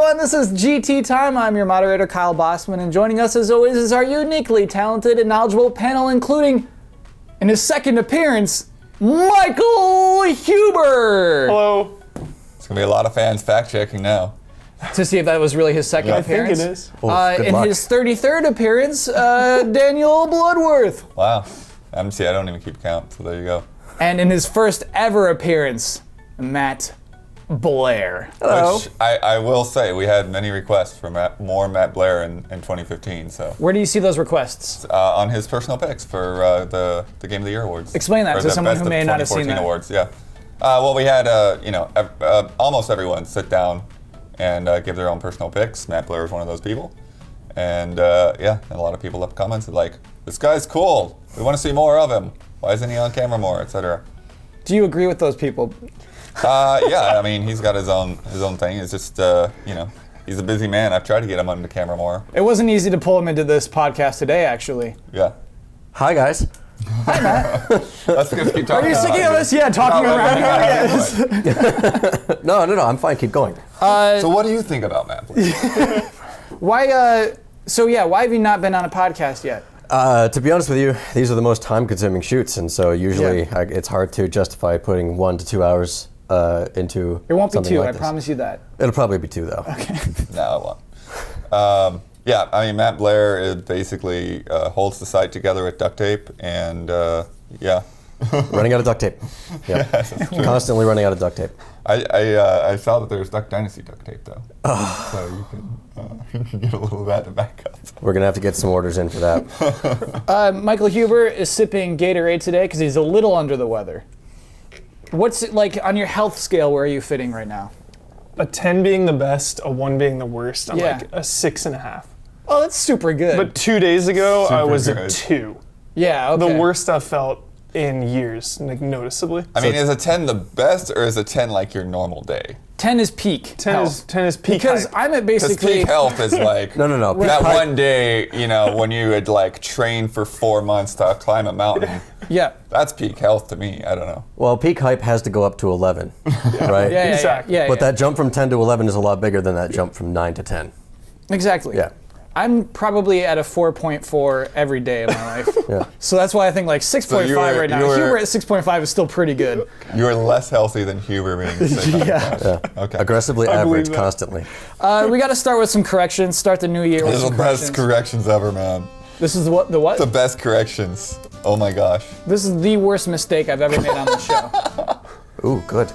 everyone. This is GT Time. I'm your moderator, Kyle Bossman, and joining us as always is our uniquely talented and knowledgeable panel, including, in his second appearance, Michael Huber. Hello. It's going to be a lot of fans fact-checking now. To see if that was really his second appearance. I think it is. In his 33rd appearance, Daniel Bloodworth. Wow. I don't even keep count, so there you go. And in his first ever appearance, Matt Blair. Hello. Which I will say, we had many requests for more Matt Blair in 2015. So Where do you see those requests? on his personal picks for the Game of the Year awards. Explain that Or to the someone Best who of may not have seen 2014 that. awards, yeah. Well, we had almost everyone sit down and give their own personal picks. Matt Blair was one of those people. And and a lot of people left comments like, this guy's cool. We want to see more of him. Why isn't he on camera more, etc. Do you agree with those people? Yeah, I mean, he's got his own thing. It's just, he's a busy man. I've tried to get him on the camera more. It wasn't easy to pull him into this podcast today, actually. Yeah. Hi, guys. Hi, Matt. Let's just keep talking. Are you sick of us? Yeah, talking around here. Yes. No, I'm fine. Keep going. So what do you think about Matt Blair? Why have you not been on a podcast yet? To be honest with you, these are the most time-consuming shoots, and so usually it's hard to justify putting 1 to 2 hours into. It won't be something 2. like I this. promise you that. It'll probably be 2, though. Okay. No, it won't. Yeah, I mean, Matt Blair basically holds the site together with duct tape, and yeah. Running out of duct tape. Yep. Yes, that's true. Constantly running out of duct tape. I saw that there's Duck Dynasty duct tape, though. So you can get a little of that to back up. We're gonna have to get some orders in for that. Michael Huber is sipping Gatorade today because he's a little under the weather. What's it like on your health scale? Where are you fitting right now? A 10 being the best, a 1 being the worst. I'm Yeah. like a 6.5. Oh, that's super good. But 2 days ago, I Super was good. a 2. yeah, okay. The worst I've felt in years, like noticeably. I mean, is a 10 the best, or is a 10 like your normal day? 10 is peak. 10 is peak Because hype. I'm at Because basically. peak health is like No. that Peak height- one day, when you had like trained for 4 months to climb a mountain. Yeah. That's peak health to me. I don't know. Well, peak hype has to go up to 11, right? Yeah, Exactly. Yeah, But that jump from 10 to 11 is a lot bigger than that jump from 9 to 10. Exactly. Yeah. I'm probably at a 4.4 every day of my life. Yeah. So that's why I think like 6.5 right now. Huber at 6.5 is still pretty good. You're less healthy than Huber being sick. Yeah. Okay. Aggressively I believe average that. constantly. We got to start with some corrections. Start the new year with This is some the best corrections. corrections ever, man. This is what the what? The best corrections. Oh my gosh. This is the worst mistake I've ever made on the show. Ooh, good.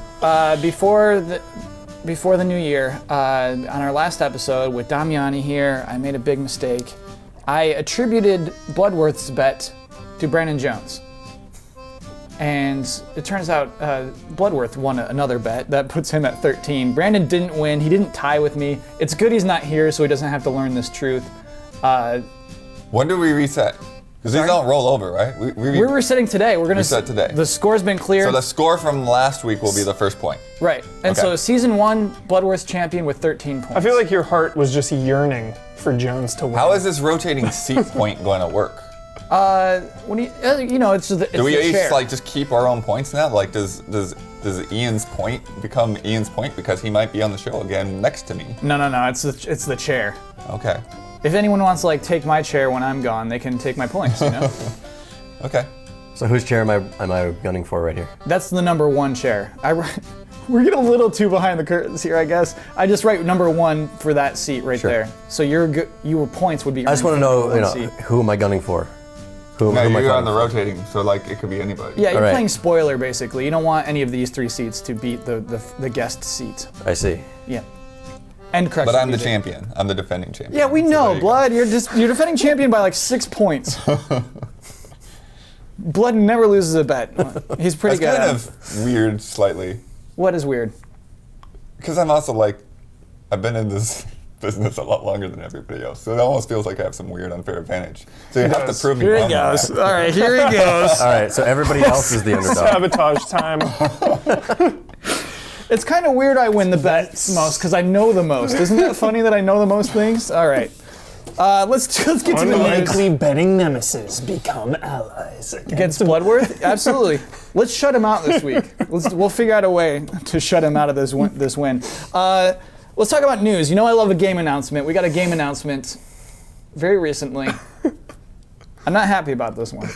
Before the new year, on our last episode with Damiani here, I made a big mistake. I attributed Bloodworth's bet to Brandon Jones. And it turns out Bloodworth won another bet. That puts him at 13. Brandon didn't win. He didn't tie with me. It's good he's not here so he doesn't have to learn this truth. When do we reset? Because these don't roll over, right? We're resetting today. We're gonna Reset today. The score's been cleared. So the score from last week will be the first point. Right. And Okay. so season 1, Bloodworth's champion with 13 points. I feel like your heart was just yearning for Jones to win. How is this rotating seat point going to work? when it's the Do we the each chair. just keep our own points now? Like, does Ian's point become Ian's point because he might be on the show again next to me? No. It's the chair. Okay. If anyone wants to take my chair when I'm gone, they can take my points. Okay. So whose chair am I gunning for right here? That's the number 1 chair. We're getting a little too behind the curtains here, I guess. I just write number 1 for that seat right Sure. there. So your points would be. I just want to know, who am I gunning for? Who No, am I you're on gunning the for? rotating, so it could be anybody. Yeah, you're All right. playing spoiler basically. You don't want any of these 3 seats to beat the guest seat. I see. Yeah. And correct. But I'm the champion. I'm the defending champion. Yeah, we So know, there you go. Blood. You're defending champion by 6 points. Blood never loses a bet. He's pretty That's good. kind at it. of weird, slightly. What is weird? Because I'm also I've been in this business a lot longer than everybody else, so it almost feels like I have some weird unfair advantage. So you have to prove me Here he wrong. on goes. that. All right, here he goes. All right, so everybody else is the underdog. Sabotage time. It's kind of weird I win the bets most because I know the most. Isn't that funny that I know the most things? All right. Let's get to the news. Unlikely betting nemesis become allies Against Bloodworth? Absolutely. Let's shut him out this week. We'll figure out a way to shut him out of this win. let's talk about news. You know I love a game announcement. We got a game announcement very recently. I'm not happy about this one.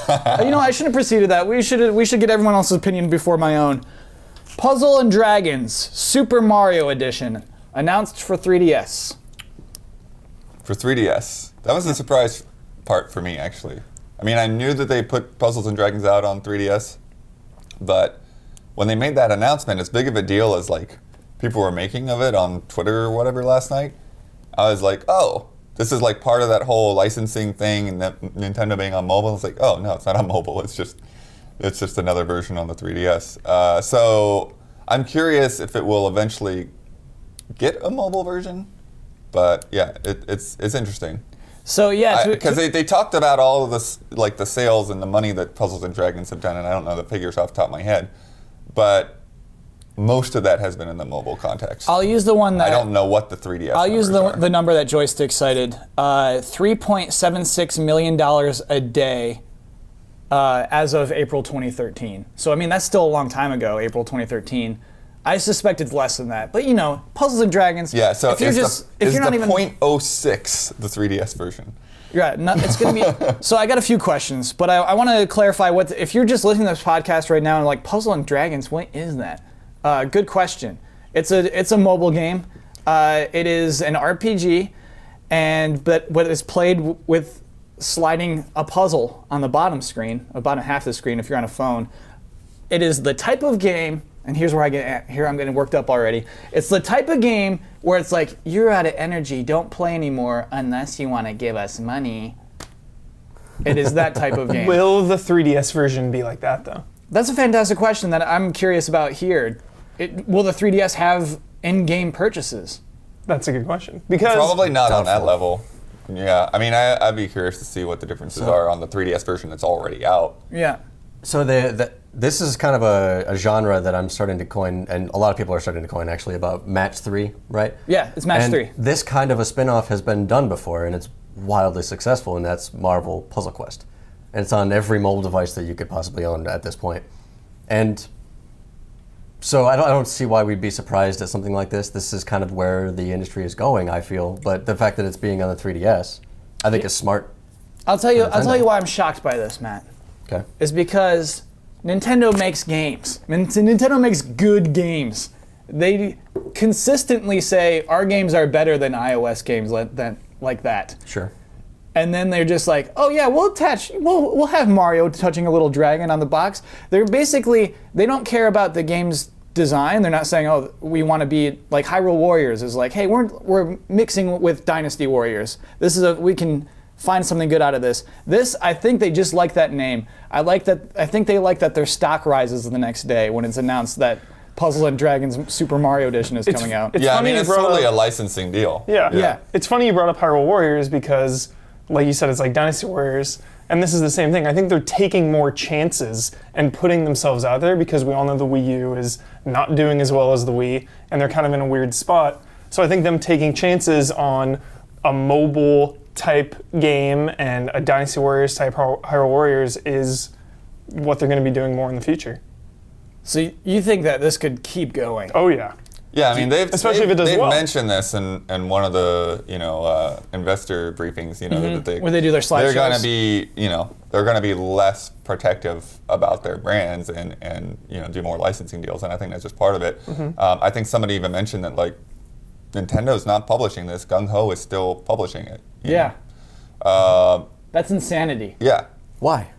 I shouldn't have preceded that. We should get everyone else's opinion before my own. Puzzle and Dragons Super Mario Edition announced for 3DS. For 3DS. That was the surprise part for me, actually. I mean, I knew that they put Puzzles and Dragons out on 3DS, but when they made that announcement, as big of a deal as like people were making of it on Twitter or whatever last night, I was like, oh, this is like part of that whole licensing thing and that Nintendo being on mobile. It's like, oh no, it's not on mobile. It's just another version on the 3DS. So I'm curious if it will eventually get a mobile version. But yeah, it's interesting. So yeah, because they talked about all of this, like the sales and the money that Puzzles and Dragons have done, and I don't know the figures off the top of my head, but most of that has been in the mobile context. I'll use the one that I don't know what the 3DS. I'll use the number that Joystick cited: $3.76 million a day as of April 2013. So I mean that's still a long time ago, April 2013. I suspect it's less than that, but Puzzles and Dragons. Yeah, so if you're not even .06 the 3DS version. Yeah, it's going to be. So I got a few questions, but I want to clarify if you're just listening to this podcast right now and like Puzzle and Dragons, what is that? Good question. It's a mobile game. It is an RPG, but what is played with sliding a puzzle on the bottom screen, about half the screen if you're on a phone. It is the type of game. And here's where I'm getting worked up already. It's the type of game where it's like, you're out of energy, don't play anymore unless you want to give us money. It is that type of game. Will the 3DS version be like that, though? That's a fantastic question that I'm curious about here. Will the 3DS have in-game purchases? That's a good question. Because probably not on that level. Yeah, I mean, I'd be curious to see what the differences are on the 3DS version that's already out. Yeah. So this is kind of a genre that I'm starting to coin, and a lot of people are starting to coin actually, about Match 3, right? Yeah, it's Match 3. This kind of a spin-off has been done before, and it's wildly successful, and that's Marvel Puzzle Quest. And it's on every mobile device that you could possibly own at this point. And so I don't see why we'd be surprised at something like this. This is kind of where the industry is going, I feel. But the fact that it's being on the 3DS, I think is smart. I'll tell you why I'm shocked by this, Matt. Okay. Is because Nintendo makes games. Nintendo makes good games. They consistently say our games are better than iOS games like that. Sure. And then they're just like, oh yeah, we'll have Mario touching a little dragon on the box. They don't care about the game's design. They're not saying, oh, we want to be like Hyrule Warriors is like, hey, we're mixing with Dynasty Warriors. We can find something good out of this. I think they just like that name. I think they like that their stock rises the next day when it's announced that Puzzle and Dragons Super Mario Edition is coming out. Yeah, I mean, it's totally a licensing deal. Yeah. It's funny you brought up Hyrule Warriors because, like you said, it's like Dynasty Warriors, and this is the same thing. I think they're taking more chances and putting themselves out there because we all know the Wii U is not doing as well as the Wii, and they're kind of in a weird spot. So I think them taking chances on a mobile type game and a Dynasty Warriors type Hyrule Warriors is what they're going to be doing more in the future. So you think that this could keep going? Oh yeah. Yeah, I mean they've mentioned this in one of the investor briefings, that where they do their slideshows. They're going to be they're going to be less protective about their brands and do more licensing deals, and I think that's just part of it. I think somebody even mentioned that like Nintendo's not publishing this. Gung Ho is still publishing it. Yeah. That's insanity. Yeah. Why?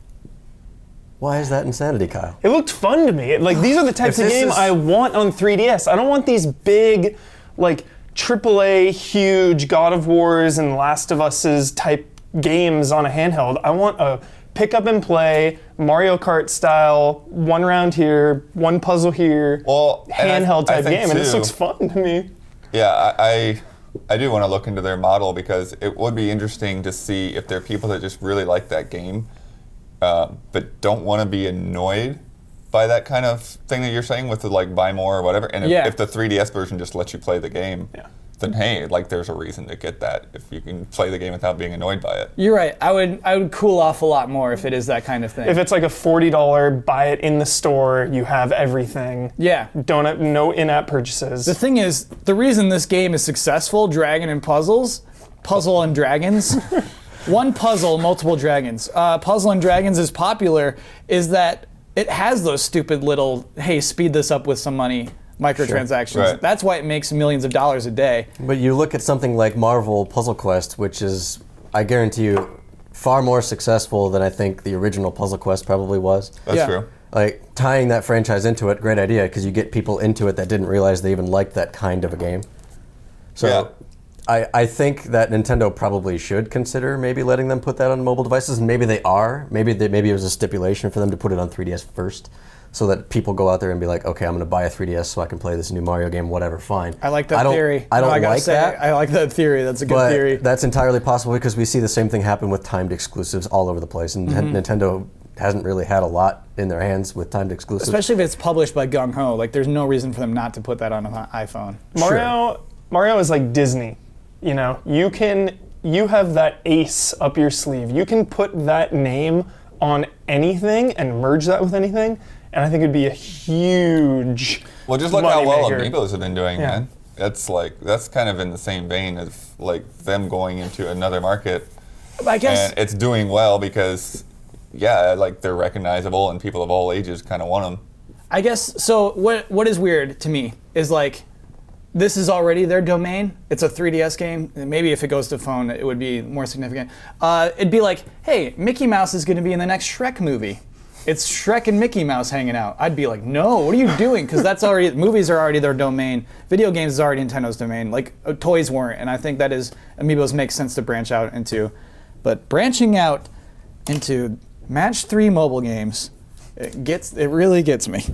Why is that insanity, Kyle? It looked fun to me. Like these are the types of game I want on 3DS. I don't want these big, like AAA, huge God of Wars and Last of Us's type games on a handheld. I want a pick up and play Mario Kart style, one round here, one puzzle here, handheld type game, and this looks fun to me. Yeah, I do want to look into their model because it would be interesting to see if there are people that just really like that game, but don't want to be annoyed by that kind of thing that you're saying with the like buy more or whatever. And if the 3DS version just lets you play the game, then hey, like there's a reason to get that if you can play the game without being annoyed by it. You're right. I would cool off a lot more if it is that kind of thing. If it's like a $40, buy it in the store, you have everything. Yeah. Don't have no in-app purchases. The thing is, the reason this game is successful, Dragon and Puzzle and Dragons, one puzzle, multiple dragons. Puzzle and Dragons is popular is that it has those stupid little, hey, speed this up with some money, microtransactions. Sure. Right. That's why it makes millions of dollars a day. But you look at something like Marvel Puzzle Quest, which is, I guarantee you, far more successful than I think the original Puzzle Quest probably was. That's Yeah. true. Like, tying that franchise into it, great idea, because you get people into it that didn't realize they even liked that kind of a game. So Yeah. I think that Nintendo probably should consider maybe letting them put that on mobile devices, and maybe they are. Maybe it was a stipulation for them to put it on 3DS first, so that people go out there and be like, okay, I'm going to buy a 3DS so I can play this new Mario game, whatever, fine. I like that theory. I don't No, gotta like say, that. I like that theory. That's a good But theory. that's entirely possible because we see the same thing happen with timed exclusives all over the place, and Nintendo hasn't really had a lot in their hands with timed exclusives. Especially if it's published by Gung Ho. Like, there's no reason for them not to put that on an iPhone. Mario is like Disney. You know, you have that ace up your sleeve. You can put that name on anything and merge that with anything, and I think it'd be a huge Well, just look how well moneymaker. Amiibos have been doing, Yeah. man. That's kind of in the same vein of like them going into another market, I guess. and it's doing well because, yeah, like they're recognizable and people of all ages kind of want them. I guess, so what is weird to me is like, this is already their domain. It's a 3DS game. Maybe if it goes to phone, it would be more significant. It'd be like, hey, Mickey Mouse is going to be in the next Shrek movie. It's Shrek and Mickey Mouse hanging out. I'd be like, no, what are you doing? Because that's already, movies are already their domain. Video games is already Nintendo's domain. Like, toys weren't. And I think that is, Amiibos makes sense to branch out into. But branching out into Match 3 mobile games, it really gets me.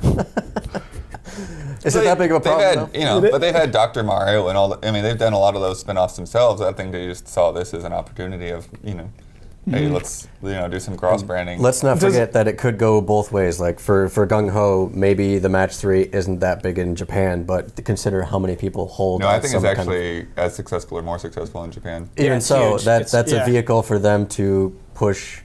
Is it that big of a problem? But they've had Dr. Mario and all. They've done a lot of those spin-offs themselves. I think they just saw this as an opportunity of, hey, let's do some cross branding. Let's not forget that it could go both ways. Like for Gung Ho, maybe the Match 3 isn't that big in Japan, but consider how many people hold. No, I think it's some kind of- actually as successful or more successful in Japan. Even it's so, huge. that's Yeah. a vehicle for them to push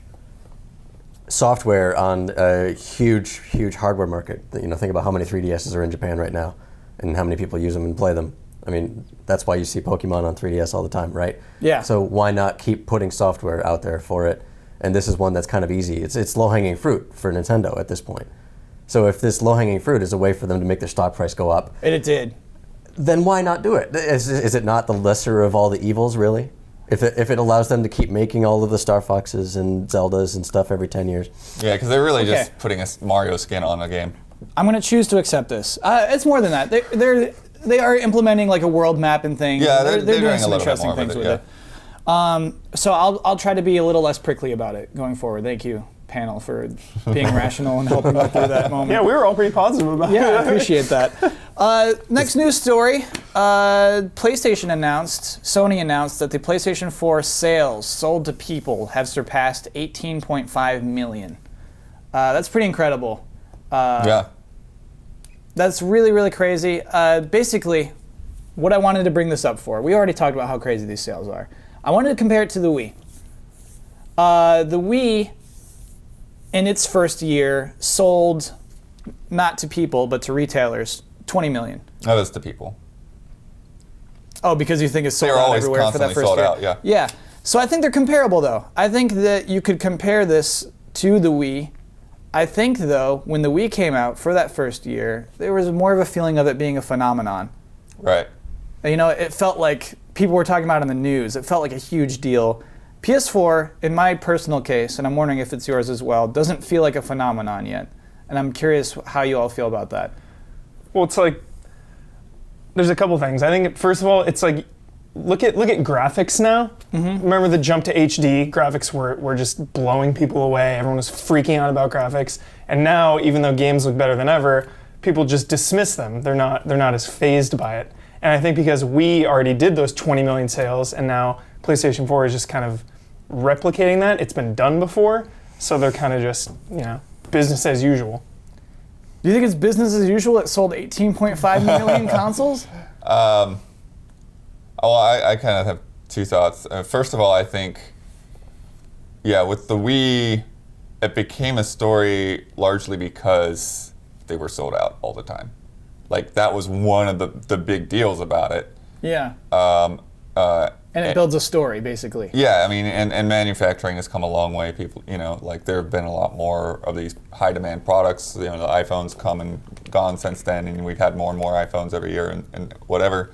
software on a huge hardware market. Think about how many 3DSs are in Japan right now, and how many people use them and play them. I mean, that's why you see Pokemon on 3DS all the time, right? Yeah. So why not keep putting software out there for it? And this is one that's kind of easy. It's low-hanging fruit for Nintendo at this point. So if this low-hanging fruit is a way for them to make their stock price go up, And it did. then why not do it? Is it not the lesser of all the evils, really? If it allows them to keep making all of the Star Foxes and Zeldas and stuff every 10 years. Yeah, because they're really Okay. just putting a Mario skin on a game. I'm going to choose to accept this. It's more than that. They are implementing like a world map and things. Yeah, they're they're doing doing a some little bit interesting more things with with it, it. So I'll try to be a little less prickly about it going forward. Thank you, panel, for being rational and helping me through that moment. Yeah, we were all pretty positive about Yeah, I it. appreciate that. Next news story. Sony announced that the PlayStation 4 sales sold to people have surpassed 18.5 million. That's pretty incredible. Yeah. That's really, really crazy. Basically, what I wanted to bring this up for, we already talked about how crazy these sales are. I wanted to compare it to the Wii. The Wii, in its first year, sold not to people, but to retailers, 20 million. That was the people. Oh, because you think it's sold They're out always everywhere for that constantly first sold year? out, yeah. Yeah. So I think they're comparable, though. I think that you could compare this to the Wii. I think, though, when the Wii came out for that first year, there was more of a feeling of it being a phenomenon. Right. It felt like people were talking about it in the news. It felt like a huge deal. PS4, in my personal case, and I'm wondering if it's yours as well, doesn't feel like a phenomenon yet. And I'm curious how you all feel about that. Well, it's like there's a couple things. I think first of all, it's like look at graphics now. Mm-hmm. Remember the jump to HD? Graphics were just blowing people away. Everyone was freaking out about graphics. And now, even though games look better than ever, people just dismiss them. They're not as fazed by it. And I think because we already did those 20 million sales, and now PlayStation 4 is just kind of replicating that. It's been done before, so they're kind of just business as usual. Do you think it's business as usual? It sold 18.5 million consoles? Oh, I kind of have two thoughts. First of all, I think, yeah, with the Wii, it became a story largely because they were sold out all the time. Like, that was one of the big deals about it. Yeah. And it builds a story, basically. Yeah, I mean, and manufacturing has come a long way. People, like there have been a lot more of these high demand products. The iPhones come and gone since then, and we've had more and more iPhones every year and whatever.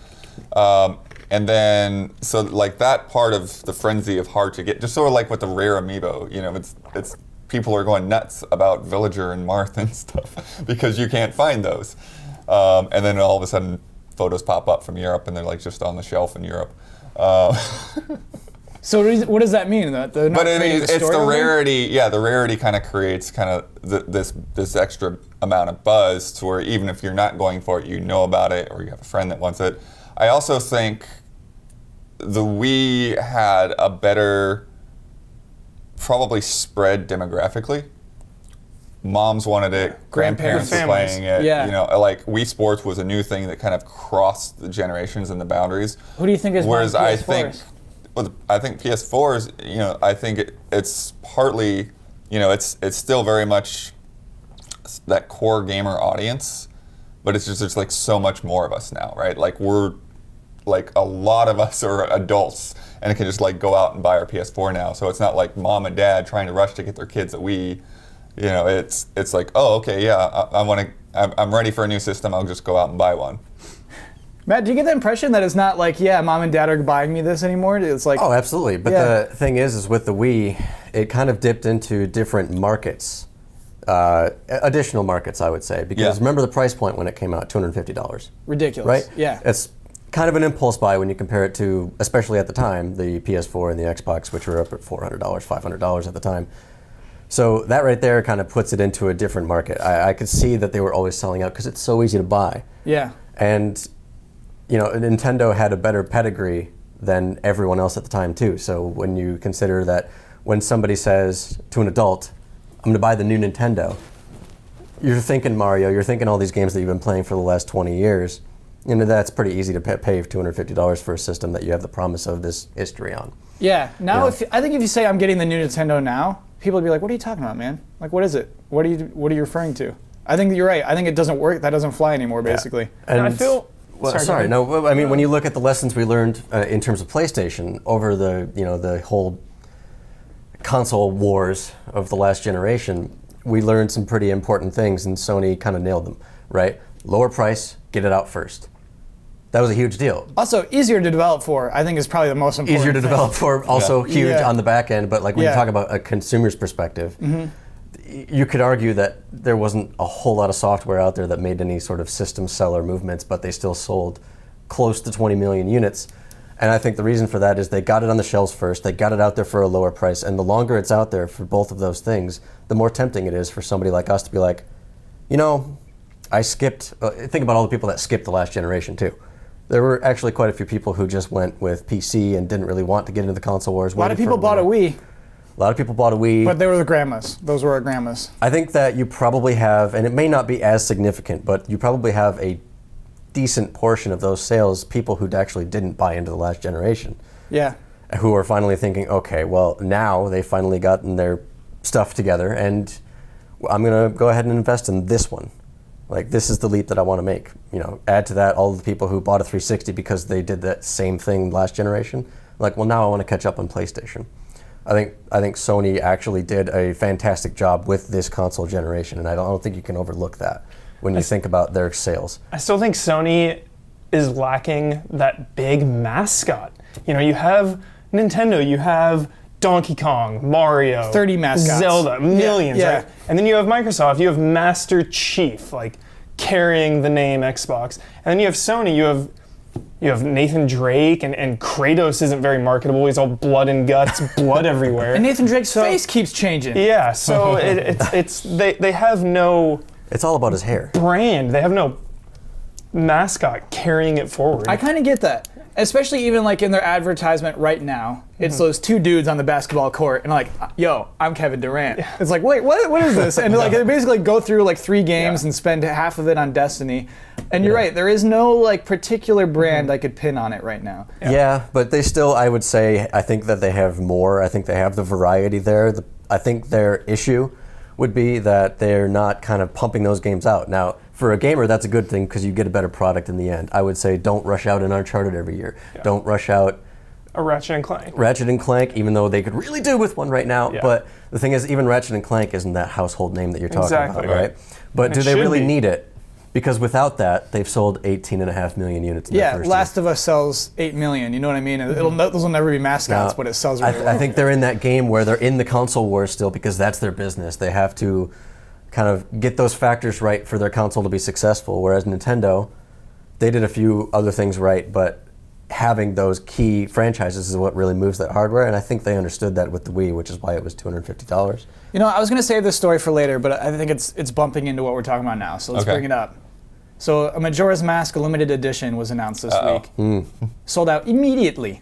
And then, so like that part of the frenzy of hard to get, just sort of like with the rare amiibo, it's people are going nuts about Villager and Marth and stuff because you can't find those. And then all of a sudden, photos pop up from Europe, and they're like just on the shelf in Europe. So what does that mean? That they're not but I mean, creating a it's story the with it? rarity. Yeah, the rarity kind of creates kind of this extra amount of buzz to where even if you're not going for it, you know about it, or you have a friend that wants it. I also think the Wii had a better, probably spread demographically. Moms wanted it, grandparents were Families. playing it. Yeah. Like Wii Sports was a new thing that kind of crossed the generations and the boundaries. Who do you think is Whereas buying I PS4s? think, I think PS4s, I think it's partly, it's still very much that core gamer audience, but it's just there's like so much more of us now, right? Like we're, like a lot of us are adults and can just like go out and buy our PS4 now. So it's not like mom and dad trying to rush to get their kids a Wii. It's like, oh, okay, yeah, I'm ready for a new system. I'll just go out and buy one. Matt, do you get the impression that it's not like, yeah, mom and dad are buying me this anymore? It's like, Oh, absolutely. But Yeah. the thing is with the Wii, it kind of dipped into different markets, additional markets, I would say. Because Yeah. remember the price point when it came out, $250, ridiculous. right? Yeah. It's kind of an impulse buy when you compare it to, especially at the time, the PS4 and the Xbox, which were up at $400, $500 at the time. So that right there kind of puts it into a different market. I could see that they were always selling out because it's so easy to buy. Yeah. And, Nintendo had a better pedigree than everyone else at the time, too. So when you consider that when somebody says to an adult, I'm going to buy the new Nintendo, you're thinking Mario, you're thinking all these games that you've been playing for the last 20 years. That's pretty easy to pay $250 for a system that you have the promise of this history on. Yeah. Now, Yeah. I think if you say I'm getting the new Nintendo now, people would be like, "What are you talking about, man? Like, what is it? What are you referring to?" I think you're right. I think it doesn't work. That doesn't fly anymore, basically. And I feel. Well, sorry, go ahead. no. I mean, when you look at the lessons we learned in terms of PlayStation over the whole console wars of the last generation, we learned some pretty important things, and Sony kind of nailed them. Right? Lower price, get it out first. That was a huge deal. Also, easier to develop for, I think, is probably the most important Easier to thing. develop for, also huge Yeah. on the back end. But like when Yeah. you talk about a consumer's perspective, you could argue that there wasn't a whole lot of software out there that made any sort of system seller movements, but they still sold close to 20 million units. And I think the reason for that is they got it on the shelves first, they got it out there for a lower price, and the longer it's out there for both of those things, the more tempting it is for somebody like us to be like, I skipped, think about all the people that skipped the last generation too. There were actually quite a few people who just went with PC and didn't really want to get into the console wars. A lot of people bought a Wii, A lot of people bought a Wii. but they were the grandmas. Those were our grandmas. I think that you probably have, and it may not be as significant, but you probably have a decent portion of those sales people who actually didn't buy into the last generation, Yeah. who are finally thinking, okay, well, now they've finally gotten their stuff together, and I'm going to go ahead and invest in this one. Like, this is the leap that I want to make. Add to that all of the people who bought a 360 because they did that same thing last generation. Like, well, now I want to catch up on PlayStation. I think Sony actually did a fantastic job with this console generation, and I don't think you can overlook that when you think about their sales. I still think Sony is lacking that big mascot. You have Nintendo, you have Donkey Kong, Mario, 30 mascots. Zelda, millions, Yeah. right? And then you have Microsoft, you have Master Chief, like carrying the name Xbox. And then you have Sony, you have Nathan Drake, and Kratos isn't very marketable. He's all blood and guts, blood everywhere. And Nathan Drake's face keeps changing. Yeah, so they have no It's all about his hair. brand. They have no mascot carrying it forward. I kind of get that. especially even like in their advertisement right now, it's those two dudes on the basketball court and like, yo, I'm Kevin Durant. Yeah. It's like, wait, what is this? And like they basically go through like 3 games and spend half of it on Destiny. And you're right, there is no like particular brand I could pin on it right now. Yeah, but they still, I would say, I think that they have more. I think they have the variety there. I think their issue would be that they're not kind of pumping those games out. Now, for a gamer, that's a good thing because you get a better product in the end. I would say don't rush out an Uncharted every year. Yeah. Don't rush out a Ratchet and Clank. Ratchet and Clank, even though they could really do with one right now. Yeah. But the thing is, even Ratchet and Clank isn't that household name that you're talking about, right? But do they really need it? Because without that, they've sold 18.5 million units in the first year. Last of Us sells 8 million, you know what I mean? Those will never be mascots, but it sells really well. I think they're in that game where they're in the console wars still because that's their business. They have to kind of get those factors right for their console to be successful, whereas Nintendo, they did a few other things right, but having those key franchises is what really moves that hardware, and I think they understood that with the Wii, which is why it was $250. You know, I was going to save this story for later, but I think it's bumping into what we're talking about now, so let's bring it up. So a Majora's Mask limited edition was announced this week. Sold out immediately.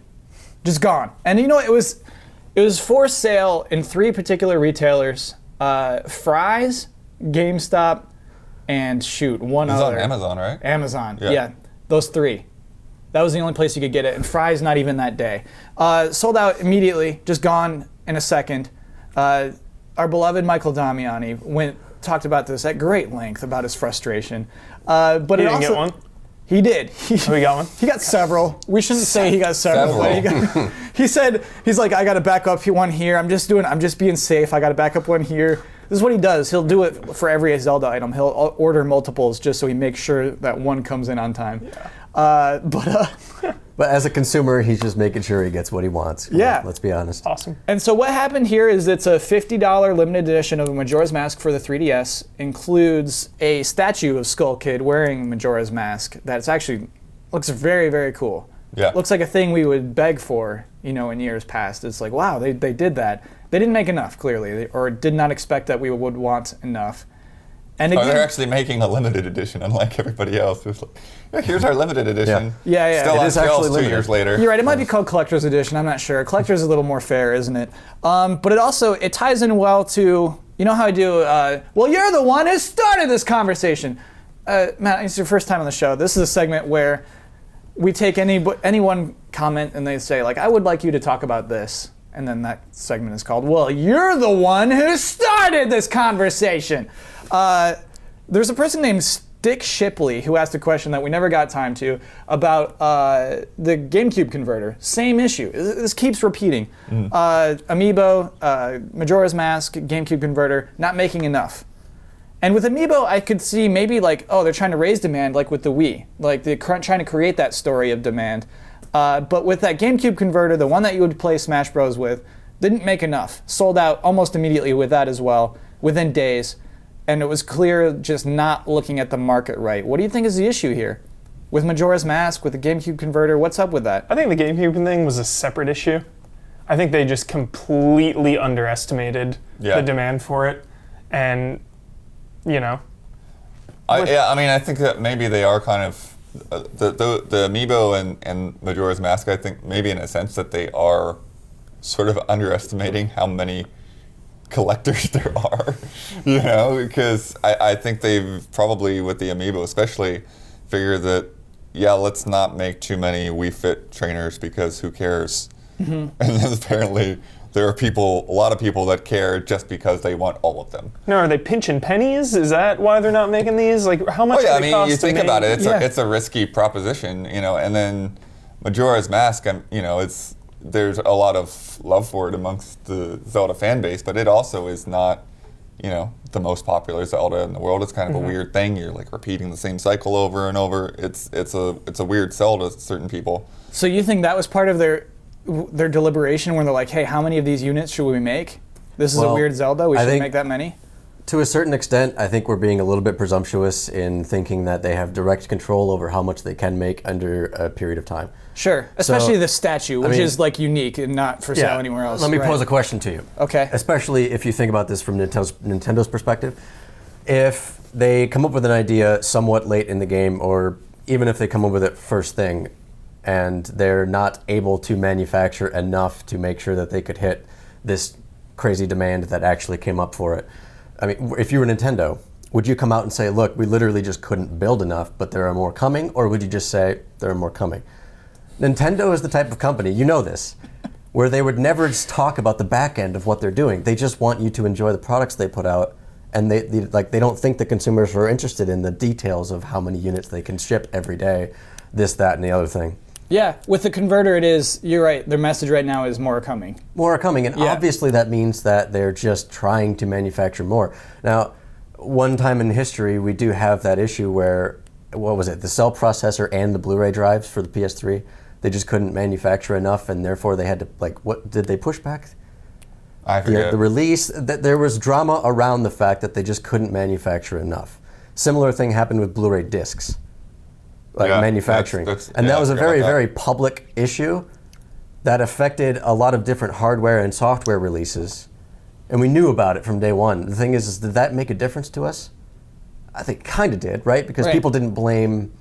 Just gone. And you know, it was for sale in 3 particular retailers. Fry's, GameStop, and one other. It was on Amazon, right? Amazon, yeah. Those 3. That was the only place you could get it, and Fry's not even that day. Sold out immediately, just gone in a second. Our beloved Michael Damiani talked about this at great length about his frustration. But he didn't get one? He did. He got one? He got several. We shouldn't say he got several. But he said, he's like, I got to back up one here. I'm just being safe. I got to back up one here. This is what he does. He'll do it for every Zelda item. He'll order multiples just so he makes sure that one comes in on time. Yeah. But as a consumer, he's just making sure he gets what he wants. Let's be honest. Awesome. And so what happened here is it's a $50 limited edition of Majora's Mask for the 3DS. Includes a statue of Skull Kid wearing Majora's Mask. That's actually looks very, very cool. Yeah. Looks like a thing we would beg for, in years past. It's like, wow, they did that. They didn't make enough, clearly, or did not expect that we would want enough. And again, they're actually making a limited edition, unlike everybody else. It's like, here's our limited edition. Yeah. Still on shelves 2 limited. years later. You're right. It might be called Collector's Edition. I'm not sure. Collector's is a little more fair, isn't it? But it ties in well to, you know how I do, well, you're the one who started this conversation. Matt, it's your first time on the show. This is a segment where we take any one comment and they say, like, I would like you to talk about this. And then that segment is called, well, you're the one who started this conversation. There's a person named Stick Shipley who asked a question that we never got time to about the GameCube converter. Same issue. This keeps repeating. Amiibo, Majora's Mask, GameCube converter, not making enough. And with Amiibo, I could see maybe like, oh, they're trying to raise demand like with the Wii. Like they're trying to create that story of demand. But with that GameCube converter, the one that you would play Smash Bros. With, didn't make enough. Sold out almost immediately with that as well, within days. And it was clear just not looking at the market right. What do you think is the issue here? With Majora's Mask, with the GameCube converter, what's up with that? I think the GameCube thing was a separate issue. I think they just completely underestimated the demand for it. And, I think that maybe they are kind of the Amiibo and Majora's Mask. I think maybe in a sense that they are sort of underestimating how many collectors there are, because I think they've probably, with the Amiibo especially, figured that, let's not make too many Wii Fit trainers because who cares? And then apparently there are a lot of people that care just because they want all of them. No, are they pinching pennies? Is that why they're not making these? Like, how much? You think about it. It's a risky proposition, and then Majora's Mask, there's a lot of love for it amongst the Zelda fan base, but it also is not, the most popular Zelda in the world. It's kind of a weird thing. You're like repeating the same cycle over and over. It's a weird sell to certain people. So you think that was part of their deliberation when they're like, hey, how many of these units should we make? This is a weird Zelda. We shouldn't make that many. To a certain extent, I think we're being a little bit presumptuous in thinking that they have direct control over how much they can make under a period of time. Sure, especially the statue, which is like unique and not for sale anywhere else. Let me pose a question to you. Okay. Especially if you think about this from Nintendo's perspective. If they come up with an idea somewhat late in the game, or even if they come up with it first thing, and they're not able to manufacture enough to make sure that they could hit this crazy demand that actually came up for it. I mean, if you were Nintendo, would you come out and say, look, we literally just couldn't build enough, but there are more coming? Or would you just say, there are more coming? Nintendo is the type of company, you know this, where they would never just talk about the back end of what they're doing. They just want you to enjoy the products they put out, and they don't think the consumers are interested in the details of how many units they can ship every day, this, that, and the other thing. Yeah, with the converter, you're right, their message right now is more coming. More are coming, and obviously that means that they're just trying to manufacture more. Now, one time in history, we do have that issue where, what was it, the cell processor and the Blu-ray drives for the PS3, they just couldn't manufacture enough, and therefore they had to, what did they push back? I forget. The release, there was drama around the fact that they just couldn't manufacture enough. Similar thing happened with Blu-ray discs, manufacturing. And that was a very, very public issue that affected a lot of different hardware and software releases. And we knew about it from day one. The thing is, did that make a difference to us? I think it kind of did, right? Because people didn't blame,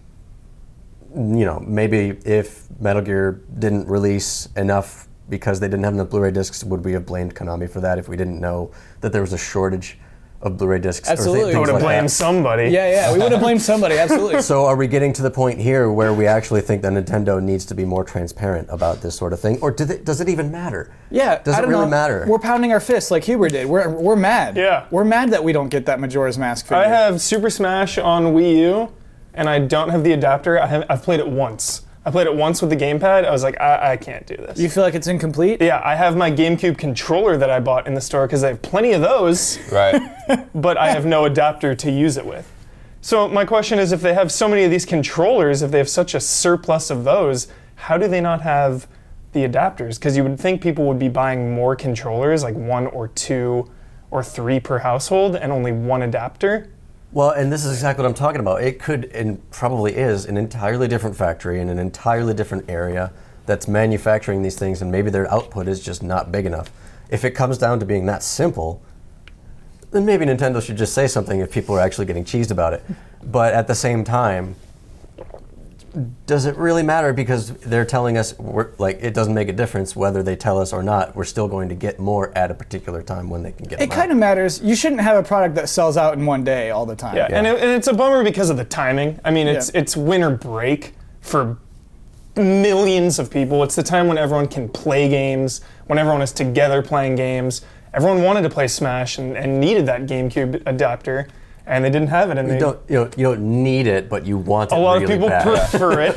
maybe if Metal Gear didn't release enough because they didn't have enough Blu-ray discs, would we have blamed Konami for that if we didn't know that there was a shortage of Blu-ray discs? Absolutely. We would have blamed somebody. Yeah, we would have blamed somebody, absolutely. So are we getting to the point here where we actually think that Nintendo needs to be more transparent about this sort of thing? Or does it even matter? Yeah, Does it really matter? We're pounding our fists like Huber did. We're mad. Yeah. We're mad that we don't get that Majora's Mask figure. I have Super Smash on Wii U, and I don't have the adapter. I've played it once. I played it once with the gamepad. I was like, I can't do this. You feel like it's incomplete? Yeah, I have my GameCube controller that I bought in the store because I have plenty of those, Right. but I have no adapter to use it with. So my question is, if they have so many of these controllers, if they have such a surplus of those, how do they not have the adapters? Because you would think people would be buying more controllers, like 1 or 2 or 3 per household, and only one adapter. Well, and this is exactly what I'm talking about. It could, and probably is, an entirely different factory in an entirely different area that's manufacturing these things, and maybe their output is just not big enough. If it comes down to being that simple, then maybe Nintendo should just say something if people are actually getting cheesed about it. But at the same time, does it really matter? Because they're telling us, it doesn't make a difference whether they tell us or not. We're still going to get more at a particular time when they can get It kind of matters. You shouldn't have a product that sells out in one day all the time. Yeah, and it's a bummer because of the timing. I mean, it's winter break for millions of people. It's the time when everyone can play games, when everyone is together playing games. Everyone wanted to play Smash and needed that GameCube adapter, and they didn't have it. And you don't need it, but you want it. A lot really of people bad. prefer it.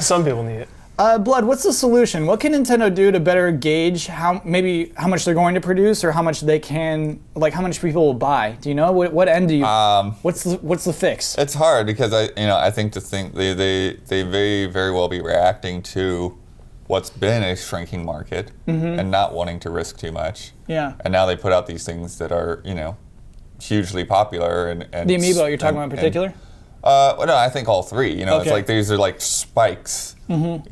Some people need it. Blood, what's the solution? What can Nintendo do to better gauge how much they're going to produce, or how much they can, how much people will buy? Do you know what end do you? What's the fix? It's hard because I think they very, very well be reacting to what's been a shrinking market and not wanting to risk too much. Yeah. And now they put out these things that are hugely popular and the Amiibo you're talking about in particular? Well, no, I think all three. It's Okay. like these are like spikes. And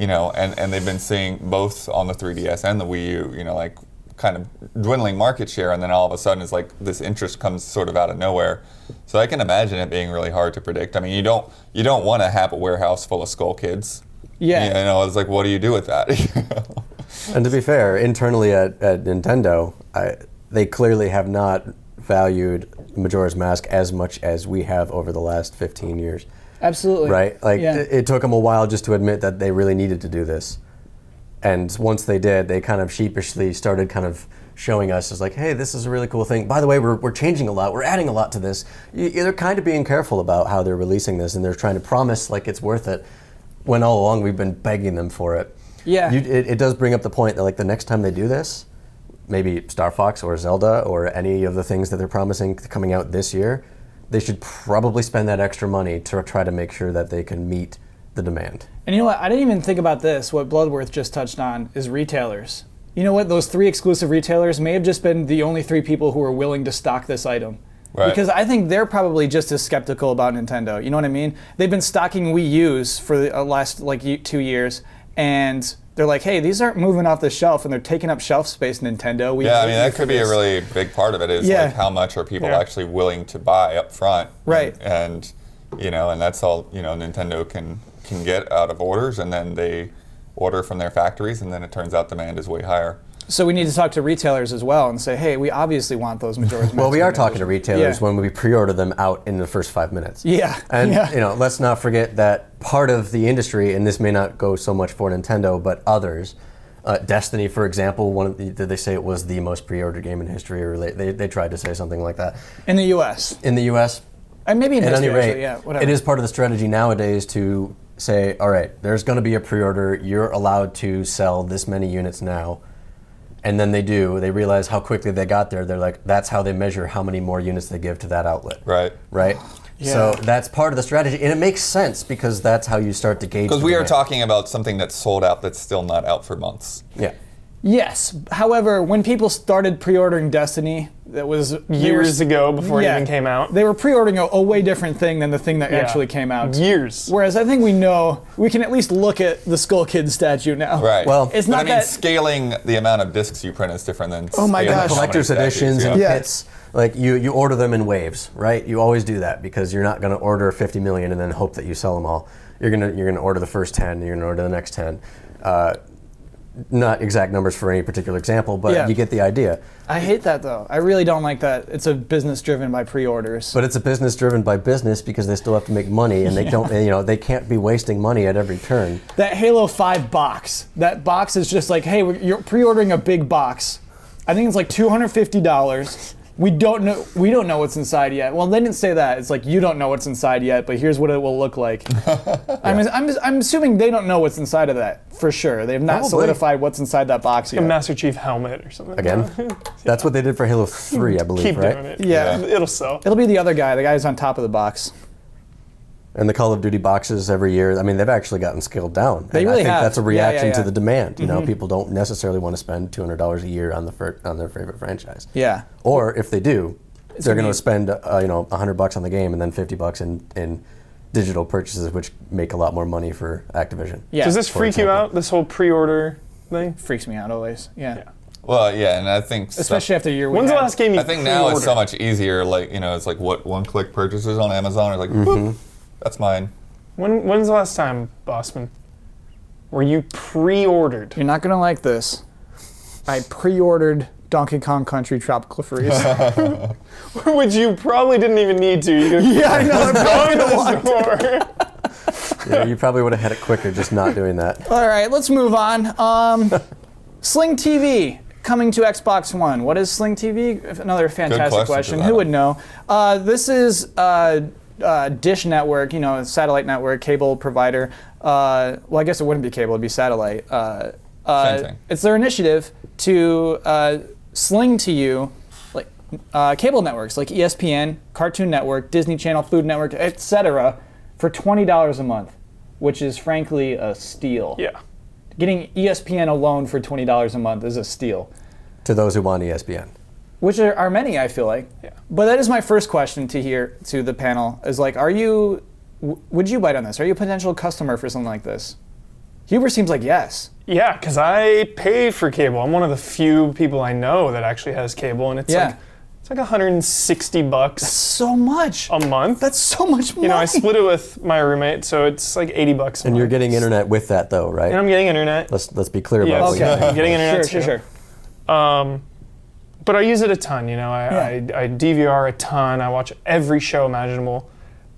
they've been seeing both on the 3DS and the Wii U. Kind of dwindling market share, and then all of a sudden it's like this interest comes sort of out of nowhere. So I can imagine it being really hard to predict. I mean, you don't want to have a warehouse full of Skull Kids. Yeah. It's like, what do you do with that? And to be fair, internally at Nintendo, they clearly have not valued Majora's Mask as much as we have over the last 15 years. Absolutely. Right? It took them a while just to admit that they really needed to do this. And once they did, they kind of sheepishly started kind of showing us as like, hey, this is a really cool thing. By the way, we're changing a lot. We're adding a lot to this. They're kind of being careful about how they're releasing this, and they're trying to promise like it's worth it, when all along we've been begging them for it. Yeah. It does bring up the point that the next time they do this, maybe Star Fox or Zelda or any of the things that they're promising coming out this year, they should probably spend that extra money to try to make sure that they can meet the demand. And you know what? I didn't even think about this. What Bloodworth just touched on is retailers. You know what? Those 3 exclusive retailers may have just been the only 3 people who were willing to stock this item. Right. Because I think they're probably just as skeptical about Nintendo. You know what I mean? They've been stocking Wii U's for the last 2 years, and they're like, hey, these aren't moving off the shelf, and they're taking up shelf space, Nintendo. Yeah, I mean, that could be a really big part of it is like how much are people actually willing to buy up front. Right. And and that's all, Nintendo can can get out of orders, and then they order from their factories, and then it turns out demand is way higher. So we need to talk to retailers as well and say, hey, we obviously want those Majora's Mask. Well, we are talking to retailers Yeah. when we pre-order them out in the first 5 minutes. Yeah. And yeah. you know, let's not forget that part of the industry, and this may not go so much for Nintendo, but others. Destiny, for example, did they say it was the most pre-ordered game in history, or they tried to say something like that? In the U.S. In the U.S., And maybe in at any history, rate, actually, yeah, whatever. it is part of the strategy nowadays to say, all right, there's going to be a pre-order, you're allowed to sell this many units now. And then they realize how quickly they got there. They're like, that's how they measure how many more units they give to that outlet. Right. Right? Yeah. So that's part of the strategy. And it makes sense because that's how you start to gauge Because the we are demand. talking about something that's sold out that's still not out for months. Yeah. Yes. However, when people started pre-ordering Destiny, that was Years ago, before it Yeah. even came out. They were pre-ordering a way different thing than the thing that Yeah. actually came out. Years. Whereas I think we can at least look at the Skull Kid statue now. Right. Well, It's But not I mean, that. scaling the amount of discs you print is different than Oh my scaling gosh. how many collector's statues, editions yeah. and Yeah. kits, like you order them in waves, right? You always do that because you're not going to order 50 million and then hope that you sell them all. You're gonna order the first 10, you're gonna order the next 10. Not exact numbers for any particular example, but Yeah. you get the idea. I hate that though. I really don't like that. It's a business driven by pre-orders. But it's a business driven by business because they still have to make money, and they don't. You know, they can't be wasting money at every turn. That Halo 5 box. That box is just like, hey, you're pre-ordering a big box. I think it's like $250. We don't know what's inside yet. Well, they didn't say that. It's like you don't know what's inside yet, but here's what it will look like. I'm assuming they don't know what's inside of that for sure. They have not Probably. solidified what's inside that box A yet. Master Chief helmet or something. Again, that's what they did for Halo 3, I believe, Keep right? doing it. Yeah. It'll sell. It'll be the other guy. The guy who's on top of the box. And the Call of Duty boxes every year, I mean, they've actually gotten scaled down. They And really I think have. that's a Yeah, reaction yeah, to yeah. the demand. You know, people don't necessarily want to spend $200 a year on their favorite franchise. Yeah. Or if they do, they're going to amazing. spend $100 on the game and then $50 in digital purchases, which make a lot more money for Activision. Yeah. Does this for freak you example. out, this whole pre-order thing? Freaks me out always. Yeah. Well, yeah, and I think Especially after a year we When's the had. last game you I think now it's so pre-ordered? much easier. Like, you know, it's like what one-click purchases on Amazon are like, boop, that's mine. When's the last time, Bossman, where you pre-ordered? You're not gonna like this. I pre-ordered Donkey Kong Country Tropical Freeze. Which you probably didn't even need to. You could Yeah, I know. go into the store. Yeah, you probably would have had it quicker just not doing that. All right, let's move on. Sling TV coming to Xbox One. What is Sling TV? Another fantastic question, question. Who would know? This is Dish Network, you know, satellite network, cable provider. Well, I guess it wouldn't be cable; it'd be satellite. Same thing. It's their initiative to sling to you like cable networks like ESPN, Cartoon Network, Disney Channel, Food Network, etc., for $20 a month, which is frankly a steal. Yeah. Getting ESPN alone for $20 a month is a steal, To those who want ESPN. which are many, I feel like. Yeah. But that is my first question to the panel: is like, would you bite on this? Are you a potential customer for something like this? Huber seems like yes. Yeah, because I pay for cable. I'm one of the few people I know that actually has cable, and it's like $160 So much. a month. That's so much money. You know, I split it with my roommate, so it's like $80 a month. And you're getting internet with that, though, right? And I'm getting internet. Let's be clear Yeah, about what okay. you're I'm getting internet. Sure. But I use it a ton, you know. I DVR a ton. I watch every show imaginable.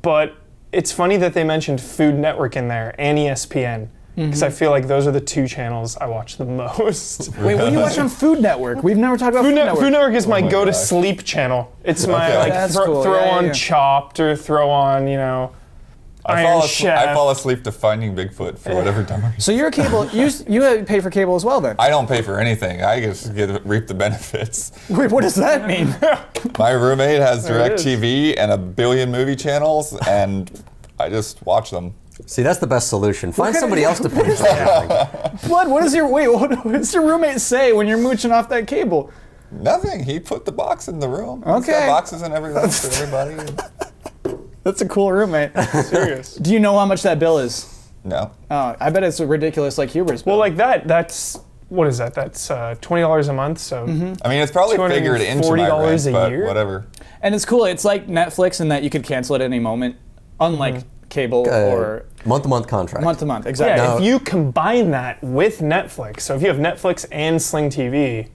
But it's funny that they mentioned Food Network in there and ESPN, because I feel like those are the two channels I watch the most. Wait, what do you watch on Food Network? We've never talked about Food Network. Food Network is my my go-to-sleep channel. It's my Okay. like That's throw cool. Yeah, on yeah. Chopped or throw on, you know, I Iron fall Chef. asleep to Finding Bigfoot for whatever dumb reason. So you're a cable. You pay for cable as well, then? I don't pay for anything. I just reap the benefits. Wait, what does that mean? My roommate has There it is. DirecTV and a billion movie channels, and I just watch them. See, that's the best solution. Find somebody else to pay for everything. Blood, what does what does your roommate say when you're mooching off that cable? Nothing. He put the box in the room. He's Okay. got boxes and everything for everybody. That's a cool roommate. Serious. Do you know how much that bill is? No. Oh, I bet it's ridiculous like Huber's bill. Well, like that's what is that? That's $20 a month. So I mean, it's probably figured into my $240 rent, a but year? whatever. And it's cool. It's like Netflix in that you could cancel it at any moment. Unlike cable or month-to-month contract. month-to-month. Exactly. Yeah, if you combine that with Netflix, so if you have Netflix and Sling TV,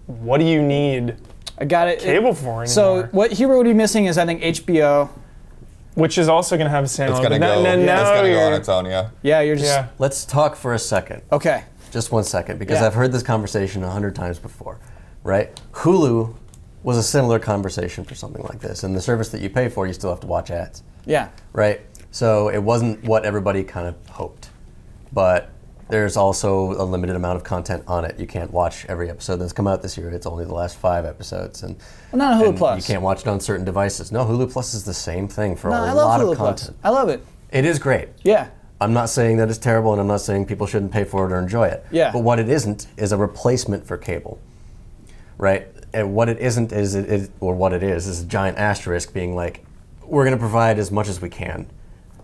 what do you need I got it. cable for anymore? So what Hero would be missing is I think HBO. Which is also going to have a standalone. It's gonna but go. now It's gonna go you're- on its own. Yeah. Yeah, you're just Yeah. Let's talk for a second. okay. Just 1 second, because Yeah. I've heard this conversation 100 times before, right? Hulu was a similar conversation for something like this. And the service that you pay for, you still have to watch ads, Yeah. right? So it wasn't what everybody kind of hoped. But there's also a limited amount of content on it. You can't watch every episode that's come out this year. It's only the last 5 episodes. And, Well, not on Hulu and Plus. you can't watch it on certain devices. No, Hulu Plus is the same thing for No, a I love lot Hulu of Plus. content. I love it. It is great. Yeah. I'm not saying that it's terrible, and I'm not saying people shouldn't pay for it or enjoy it. Yeah. But what it isn't is a replacement for cable, right? And what it isn't is or what it is a giant asterisk being like, we're going to provide as much as we can,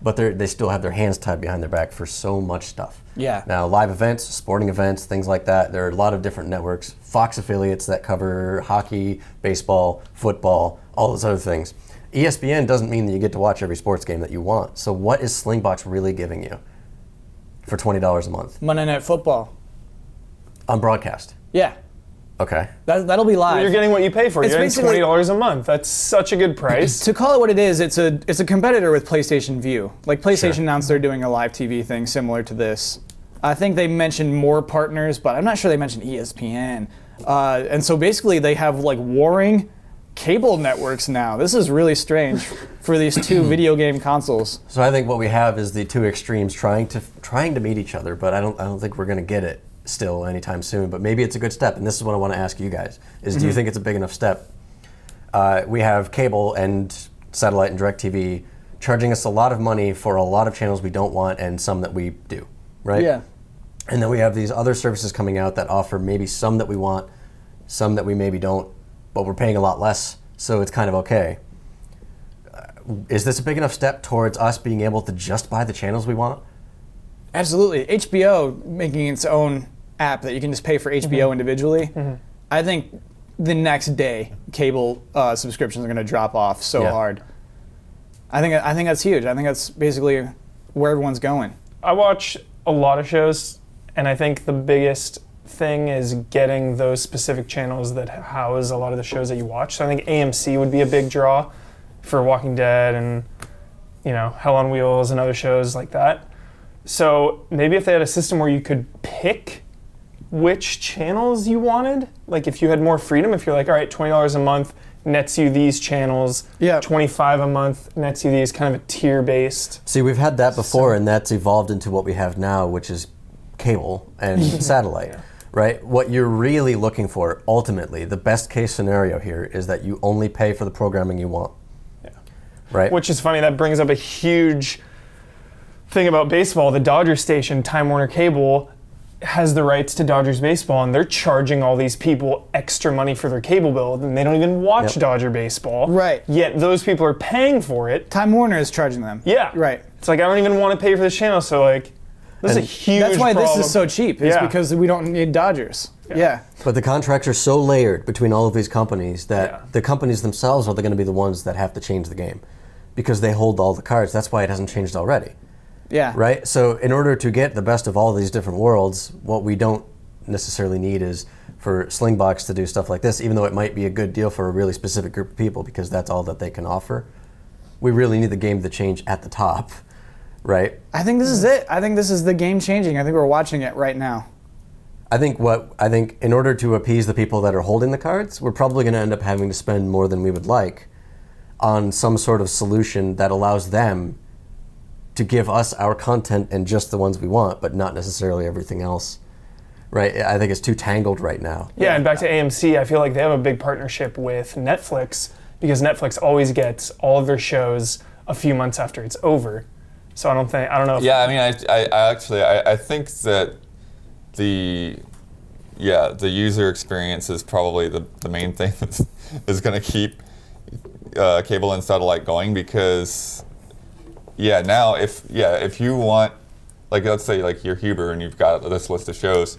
but they still have their hands tied behind their back for so much stuff. Yeah. Now, live events, sporting events, things like that. There are a lot of different networks, Fox affiliates that cover hockey, baseball, football, all those other things. ESPN doesn't mean that you get to watch every sports game that you want. So what is Slingbox really giving you for $20 a month Monday Night Football. on broadcast? Yeah. Okay. That'll be live. You're getting what you pay for. It's You're getting basically- $20 a month. That's such a good price. To call it what it is, it's a competitor with PlayStation Vue. Like PlayStation announced they're doing a live TV thing similar to this. I think they mentioned more partners, but I'm not sure they mentioned ESPN. And so basically they have like warring cable networks now. This is really strange for these two video game consoles. So I think what we have is the two extremes trying to meet each other, but I don't think we're going to get it still anytime soon. But maybe it's a good step, and this is what I want to ask you guys: is do you think it's a big enough step? We have cable and satellite and DirecTV charging us a lot of money for a lot of channels we don't want and some that we do, right? Yeah. And then we have these other services coming out that offer maybe some that we want, some that we maybe don't, but we're paying a lot less, so it's kind of okay. Is this a big enough step towards us being able to just buy the channels we want? Absolutely. HBO making its own app that you can just pay for HBO individually. I think the next day cable subscriptions are going to drop off so Yeah. hard. I think that's huge. I think that's basically where everyone's going. I watch a lot of shows, and I think the biggest thing is getting those specific channels that house a lot of the shows that you watch. So I think AMC would be a big draw for Walking Dead and, you know, Hell on Wheels and other shows like that. So maybe if they had a system where you could pick which channels you wanted, like if you had more freedom, if you're like, all right, $20 a month nets you these channels, Yeah. $25 a month nets you these, kind of a tier-based. See, we've had that before, and that's evolved into what we have now, which is cable and satellite, right? What you're really looking for, ultimately, the best case scenario here is that you only pay for the programming you want, right? Which is funny, that brings up a huge thing about baseball. The Dodgers station, Time Warner Cable, has the rights to Dodgers baseball, and they're charging all these people extra money for their cable bill, and they don't even watch Yep. Dodger baseball. Right. Yet those people are paying for it. Time Warner is charging them. Yeah. Right. It's like, I don't even want to pay for this channel, so like, this is a And huge That's why problem. this is so cheap. Is Yeah. because we don't need Dodgers. Yeah. But the contracts are so layered between all of these companies that Yeah. the companies themselves are going to be the ones that have to change the game because they hold all the cards. That's why it hasn't changed already. Yeah. Right? So in order to get the best of all these different worlds, what we don't necessarily need is for Slingbox to do stuff like this, even though it might be a good deal for a really specific group of people because that's all that they can offer. We really need the game to change at the top, right? I think this is it. I think this is the game changing. I think we're watching it right now. I think in order to appease the people that are holding the cards, we're probably going to end up having to spend more than we would like on some sort of solution that allows them to give us our content and just the ones we want, but not necessarily everything else. Right? I think it's too tangled right now. Yeah, and back to AMC, I feel like they have a big partnership with Netflix because Netflix always gets all of their shows a few months after it's over. So I don't know if Yeah, I mean, I think that the user experience is probably the main thing that is going to keep cable and satellite going because, now if you want, like let's say like you're Huber and you've got this list of shows,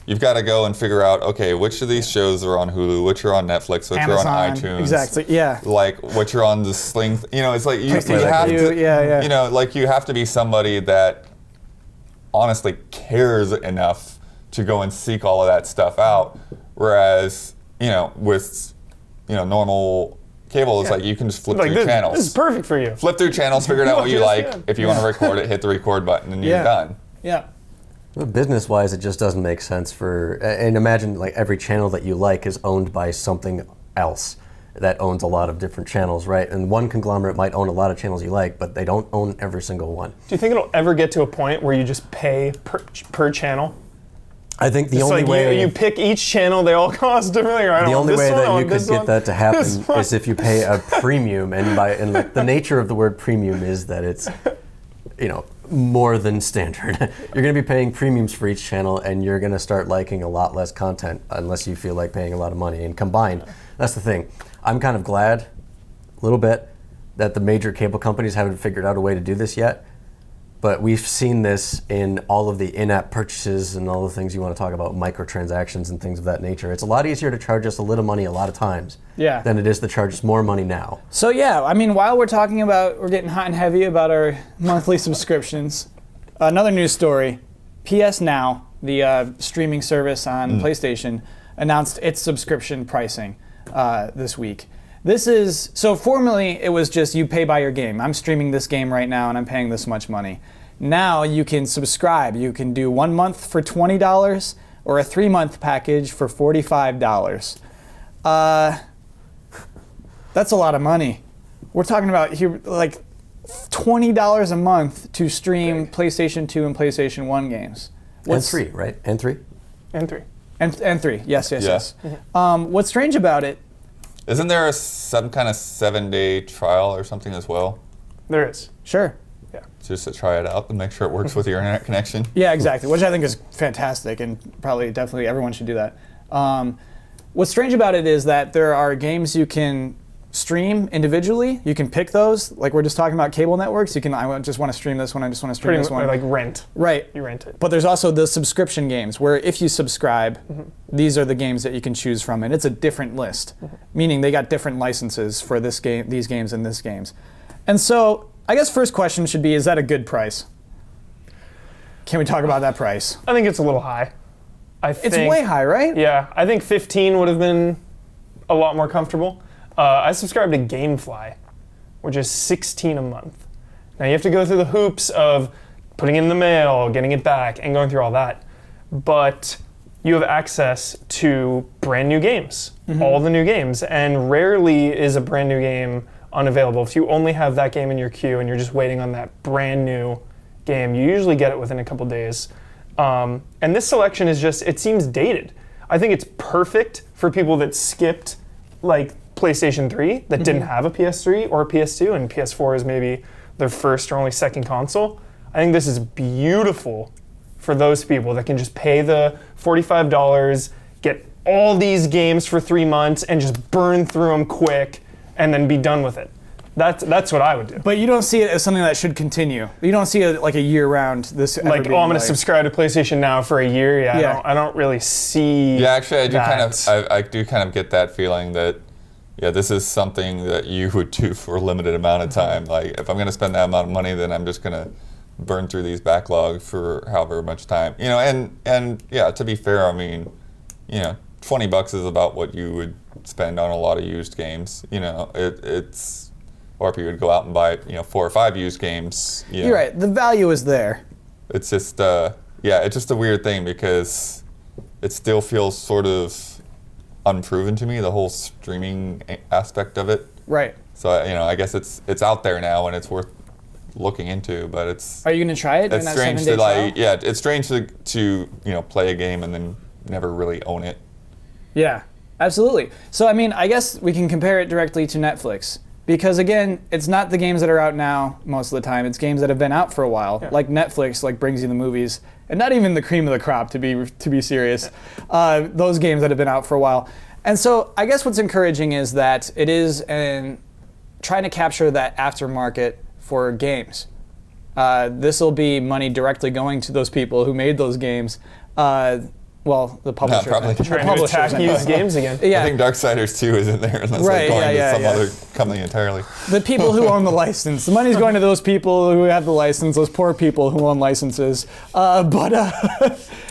you've got to go and figure out, okay, which of these shows are on Hulu, which are on Netflix, which are on iTunes. Exactly, yeah. Like, which are on the Sling. It's like you have to, you have to be somebody that honestly cares enough to go and seek all of that stuff out. Whereas, with, normal cable, it's like you can just flip through channels. This is perfect for you. Flip through channels, figure out what you like. If you want to record it, hit the record button, and you're done. Yeah. Well, business-wise, it just doesn't make sense and imagine like every channel that you like is owned by something else that owns a lot of different channels, right? And one conglomerate might own a lot of channels you like, but they don't own every single one. Do you think it'll ever get to a point where you just pay per channel? I think the It's only like way you pick each channel, they all cost differently. Or I don't the want only this way one, I that you want could this get one. that to happen This one. is if you pay a premium, and the nature of the word premium is that it's more than standard. You're going to be paying premiums for each channel, and you're going to start liking a lot less content unless you feel like paying a lot of money. And combined, that's the thing. I'm kind of glad, a little bit, that the major cable companies haven't figured out a way to do this yet. But we've seen this in all of the in-app purchases and all the things you want to talk about, microtransactions and things of that nature. It's a lot easier to charge us a little money a lot of times than it is to charge us more money now. So yeah, I mean, while we're talking about, we're getting hot and heavy about our monthly subscriptions, another news story, PS Now, the streaming service on PlayStation, announced its subscription pricing this week. So formerly it was just you pay by your game. I'm streaming this game right now and I'm paying this much money. Now you can subscribe. You can do 1 month for $20 or a 3-month package for $45. That's a lot of money. We're talking about here like $20 a month to stream PlayStation 2 and PlayStation 1 games. And 3, right? And 3? And 3. And 3, yes. Mm-hmm. What's strange about it, Isn't there some kind of 7-day trial or something as well? There is. sure. Just to try it out and make sure it works with your internet connection? Yeah, exactly, which I think is fantastic, and probably definitely everyone should do that. What's strange about it is that there are games you can stream individually. You can pick those, like we're just talking about cable networks. You can, just want to stream this one, I just want to stream Pretty this one. like rent. Right. You rent it. But there's also the subscription games, where if you subscribe, these are the games that you can choose from, and it's a different list, meaning they got different licenses for this game, these games, and this games. And so, I guess first question should be, is that a good price? Can we talk about that price? I think it's a little high. It's way high, right? Yeah, I think 15 would have been a lot more comfortable. I subscribe to GameFly, which is $16 a month. Now you have to go through the hoops of putting it in the mail, getting it back, and going through all that. But you have access to brand new games, all the new games, and rarely is a brand new game unavailable. If you only have that game in your queue and you're just waiting on that brand new game, you usually get it within a couple days. And this selection is just, it seems dated. I think it's perfect for people that skipped like PlayStation 3, that didn't have a PS3 or a PS2, and PS4 is maybe their first or only second console. I think this is beautiful for those people that can just pay the $45, get all these games for 3 months, and just burn through them quick, and then be done with it. That's what I would do. But you don't see it as something that should continue. You don't see it like a year-round. This ever Like, being I'm going to subscribe to PlayStation Now for a year. I don't really see. Yeah, actually, I do that. I do kind of get that feeling that, this is something that you would do for a limited amount of time. Like, if I'm going to spend that amount of money, then I'm just going to burn through these backlogs for however much time. And to be fair, I mean, $20 is about what you would spend on a lot of used games. It's, or if you would go out and buy 4 or 5 used games. You're right. The value is there. It's just it's just a weird thing because it still feels sort of unproven to me, the whole streaming aspect of it. Right. So I guess it's out there now and it's worth looking into, but it's. Are you going to try it? It's strange to it's strange to play a game and then never really own it. Yeah, absolutely. So I mean, I guess we can compare it directly to Netflix. Because again, it's not the games that are out now most of the time. It's games that have been out for a while, like Netflix, like brings you the movies, and not even the cream of the crop, to be serious. Those games that have been out for a while, and so I guess what's encouraging is that it is trying to capture that aftermarket for games. This will be money directly going to those people who made those games. Well, the publishers. probably. the Trying to publishers attack anyway. used games again. Yeah. I think Darksiders 2 isn't there unless Right, they're going yeah, to some yeah. other company entirely. The people who own the license. The money's going to those people who have the license, those poor people who own licenses. But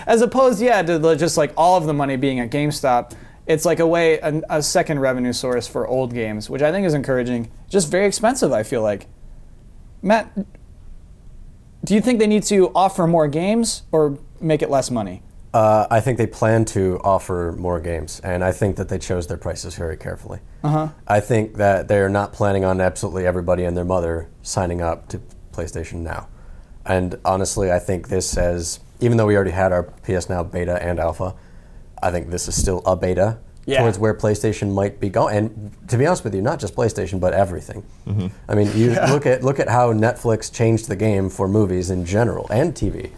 as opposed, to just like all of the money being at GameStop, it's like a second revenue source for old games, which I think is encouraging. Just very expensive, I feel like. Matt, do you think they need to offer more games or make it less money? I think they plan to offer more games, and I think that they chose their prices very carefully. I think that they're not planning on absolutely everybody and their mother signing up to PlayStation Now. And honestly, I think this says, even though we already had our PS Now beta and alpha, I think this is still a beta towards where PlayStation might be going. And to be honest with you, not just PlayStation, but everything. I mean, you look at how Netflix changed the game for movies in general and TV,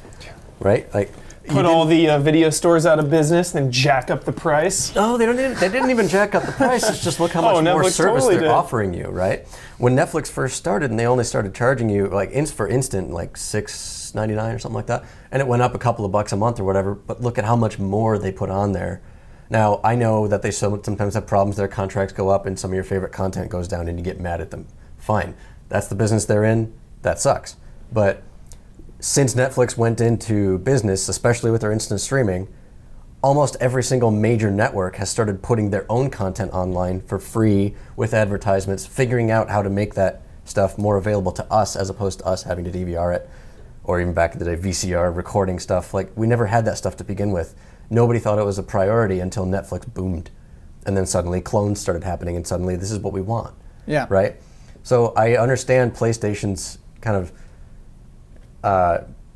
right? Like, Put all the video stores out of business, then jack up the price. no, they didn't even jack up the price. It's just look how much more Netflix service totally they're did. offering you, right? When Netflix first started and they only started charging you for instant like $6.99 or something like that, and it went up a couple of bucks a month or whatever. But look at how much more they put on there. Now I know that they sometimes have problems. Their contracts go up and some of your favorite content goes down, and you get mad at them. Fine, that's the business they're in. That sucks, but since Netflix went into business, especially with their instant streaming, almost every single major network has started putting their own content online for free with advertisements, figuring out how to make that stuff more available to us as opposed to us having to DVR it, or even back in the day, VCR recording stuff. Like, we never had that stuff to begin with. Nobody thought it was a priority until Netflix boomed. And then suddenly clones started happening, and suddenly this is what we want. Yeah. Right? So I understand PlayStation's kind of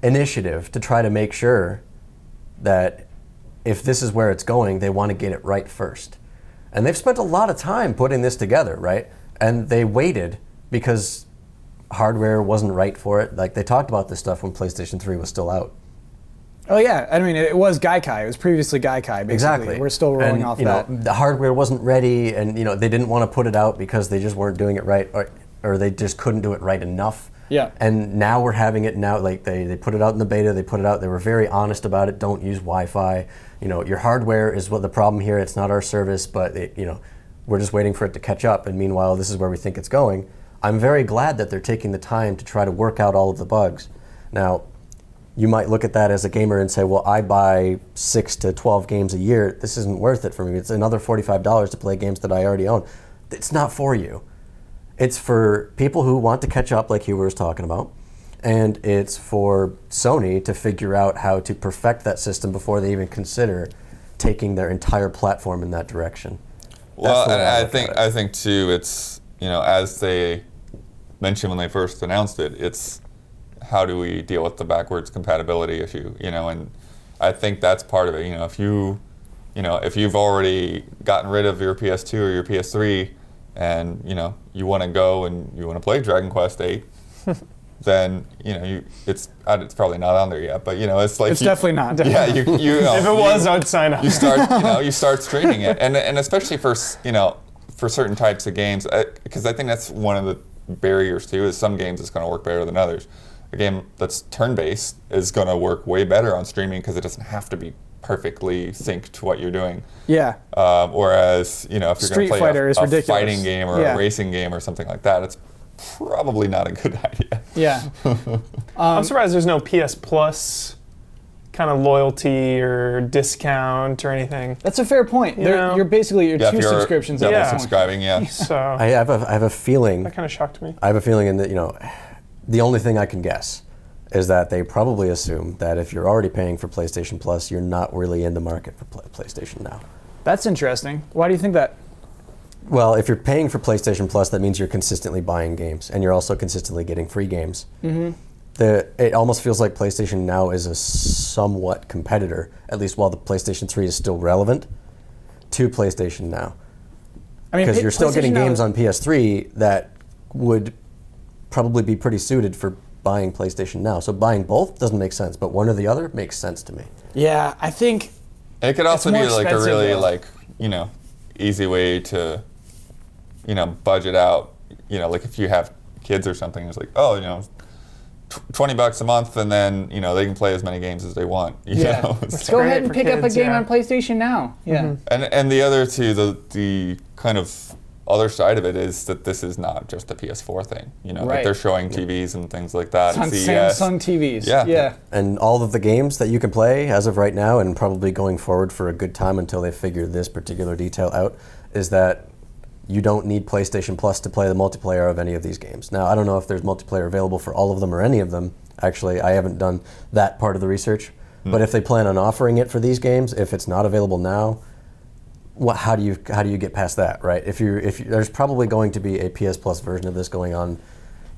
initiative to try to make sure that if this is where it's going, they want to get it right first. And they've spent a lot of time putting this together, right? And they waited because hardware wasn't right for it. Like, they talked about this stuff when PlayStation 3 was still out. Oh yeah, I mean it was Gaikai. It was previously Gaikai. Basically. Exactly. We're still rolling and, off you know, that. the hardware wasn't ready, and they didn't want to put it out because they just weren't doing it right, or they just couldn't do it right enough. Yeah. And now we're having it now. Like, they put it out in the beta. They put it out. They were very honest about it. Don't use Wi-Fi. Your hardware is what the problem here. It's not our service, but we're just waiting for it to catch up. And meanwhile, this is where we think it's going. I'm very glad that they're taking the time to try to work out all of the bugs. Now, you might look at that as a gamer and say, well, I buy 6 to 12 games a year. This isn't worth it for me. It's another $45 to play games that I already own. It's not for you. It's for people who want to catch up, like Hugh was talking about, and it's for Sony to figure out how to perfect that system before they even consider taking their entire platform in that direction. Well, That's the way and look at it. I think too, it's as they mentioned when they first announced it, it's how do we deal with the backwards compatibility issue, and I think that's part of it. If you've already gotten rid of your PS2 or your PS3, and you want to go and you want to play Dragon Quest VIII, then it's probably not on there yet, but it's like It's definitely not. Yeah, you If it was, I'd sign up. you start streaming it, and especially for certain types of games, because I think that's one of the barriers too. Is some games it's going to work better than others. A game that's turn-based is going to work way better on streaming because it doesn't have to be perfectly synced to what you're doing. Yeah. Whereas if you're going Street to play Fighter is a ridiculous. fighting game or a racing game or something like that, it's probably not a good idea. Yeah. I'm surprised there's no PS Plus kind of loyalty or discount or anything. That's a fair point. You're basically Yeah, if two you're subscriptions at double that point. subscribing, yeah. So I have a feeling. that kind of shocked me. I have a feeling in that the only thing I can guess is that they probably assume that if you're already paying for PlayStation Plus, you're not really in the market for PlayStation Now. That's interesting. Why do you think that? Well, if you're paying for PlayStation Plus, that means you're consistently buying games, and you're also consistently getting free games. Mm-hmm. It almost feels like PlayStation Now is a somewhat competitor, at least while the PlayStation 3 is still relevant, to PlayStation Now. I mean, Because you're still getting PlayStation Now games on PS3 that would probably be pretty suited for buying PlayStation Now. So buying both doesn't make sense, but one or the other makes sense to me. Yeah, I think. It could also more be like a expensive, really though. easy way to budget out. Like if you have kids or something, it's like, $20 a month, and then they can play as many games as they want. You Yeah. know? Go great ahead and for pick up a kids, game yeah. on PlayStation Now. Yeah. And the other two, the kind of other side of it is that this is not just a PS4 thing. Right. Like they're showing TVs and things like that. It's on at CES. Samsung TVs. Yeah. Yeah. And all of the games that you can play as of right now, and probably going forward for a good time until they figure this particular detail out, is that you don't need PlayStation Plus to play the multiplayer of any of these games. Now, I don't know if there's multiplayer available for all of them or any of them. Actually, I haven't done that part of the research. But if they plan on offering it for these games, if it's not available now, how do you get past that, right? If there's probably going to be a PS Plus version of this going on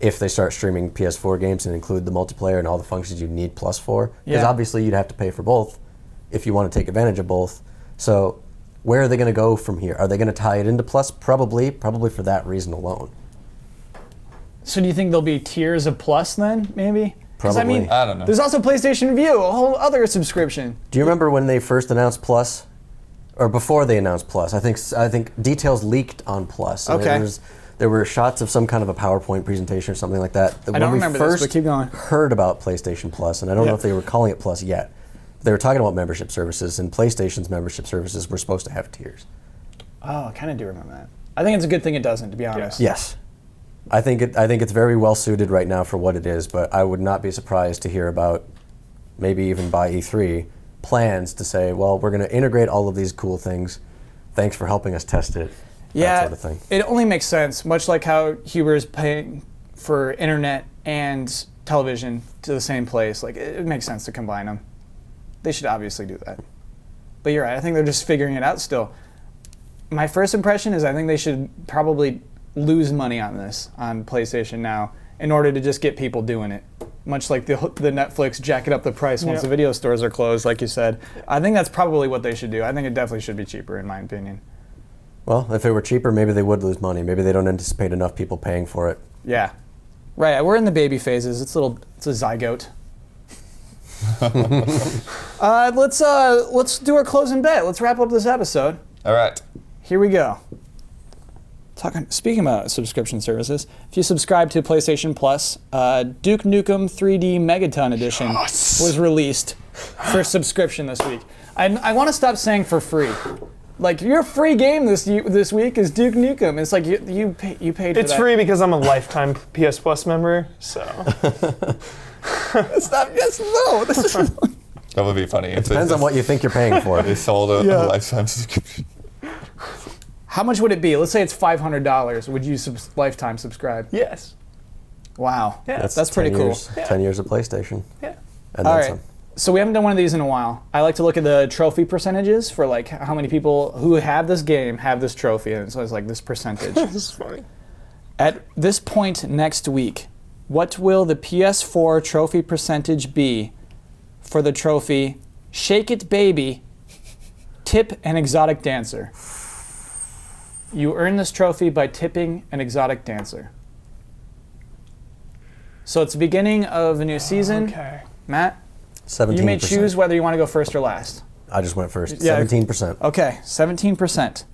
if they start streaming PS4 games and include the multiplayer and all the functions you need Plus for. Because obviously you'd have to pay for both if you want to take advantage of both. So where are they going to go from here? Are they going to tie it into Plus? Probably for that reason alone. So do you think there'll be tiers of Plus then, maybe? 'Cause, I Probably. mean, I don't know. there's also PlayStation View, a whole other subscription. Do you remember when they first announced Plus, or before they announced Plus? I think details leaked on Plus. And Okay. There were shots of some kind of a PowerPoint presentation or something like that. I don't remember this, but keep going. Heard about PlayStation Plus, and I don't know if they were calling it Plus yet. They were talking about membership services, and PlayStation's membership services were supposed to have tiers. Oh, I kind of do remember that. I think it's a good thing it doesn't, to be honest. Yes. I think it's very well suited right now for what it is, but I would not be surprised to hear about, maybe even by E3, plans to say, well, we're going to integrate all of these cool things. Thanks for helping us test it. That Yeah, sort of thing. it only makes sense, much like how Huber's paying for internet and television to the same place. Like, it makes sense to combine them. They should obviously do that. But you're right, I think they're just figuring it out still. My first impression is I think they should probably lose money on this, on PlayStation Now, in order to just get people doing it. Much like the Netflix jacking up the price once the video stores are closed, like you said. I think that's probably what they should do. I think it definitely should be cheaper, in my opinion. Well, if it were cheaper, maybe they would lose money. Maybe they don't anticipate enough people paying for it. Yeah. Right, we're in the baby phases. It's a zygote. Let's do our closing bet. Let's wrap up this episode. All right. Here we go. Speaking about subscription services, if you subscribe to PlayStation Plus, Duke Nukem 3D Megaton Edition was released for subscription this week. I want to stop saying for free. Like, your free game this week is Duke Nukem. It's like you paid for that. It's free because I'm a lifetime PS Plus member, so. Stop. Yes, no. This is That would be funny. It Depends on what you think you're paying for. They sold a lifetime subscription. How much would it be? Let's say it's $500. Would you lifetime subscribe? Yes. Wow. Yeah. That's pretty 10 cool. years, 10 years of PlayStation. Yeah. And All then right. some. So we haven't done one of these in a while. I like to look at the trophy percentages for like how many people who have this game have this trophy, and so it's like this percentage. This is funny. At this point next week, what will the PS4 trophy percentage be for the trophy Shake It Baby, Tip an Exotic Dancer? You earn this trophy by tipping an exotic dancer. So it's the beginning of a new season. Okay. Matt, 17%. you may choose whether you want to go first or last. I just went first. Yeah. 17%. Okay, 17%.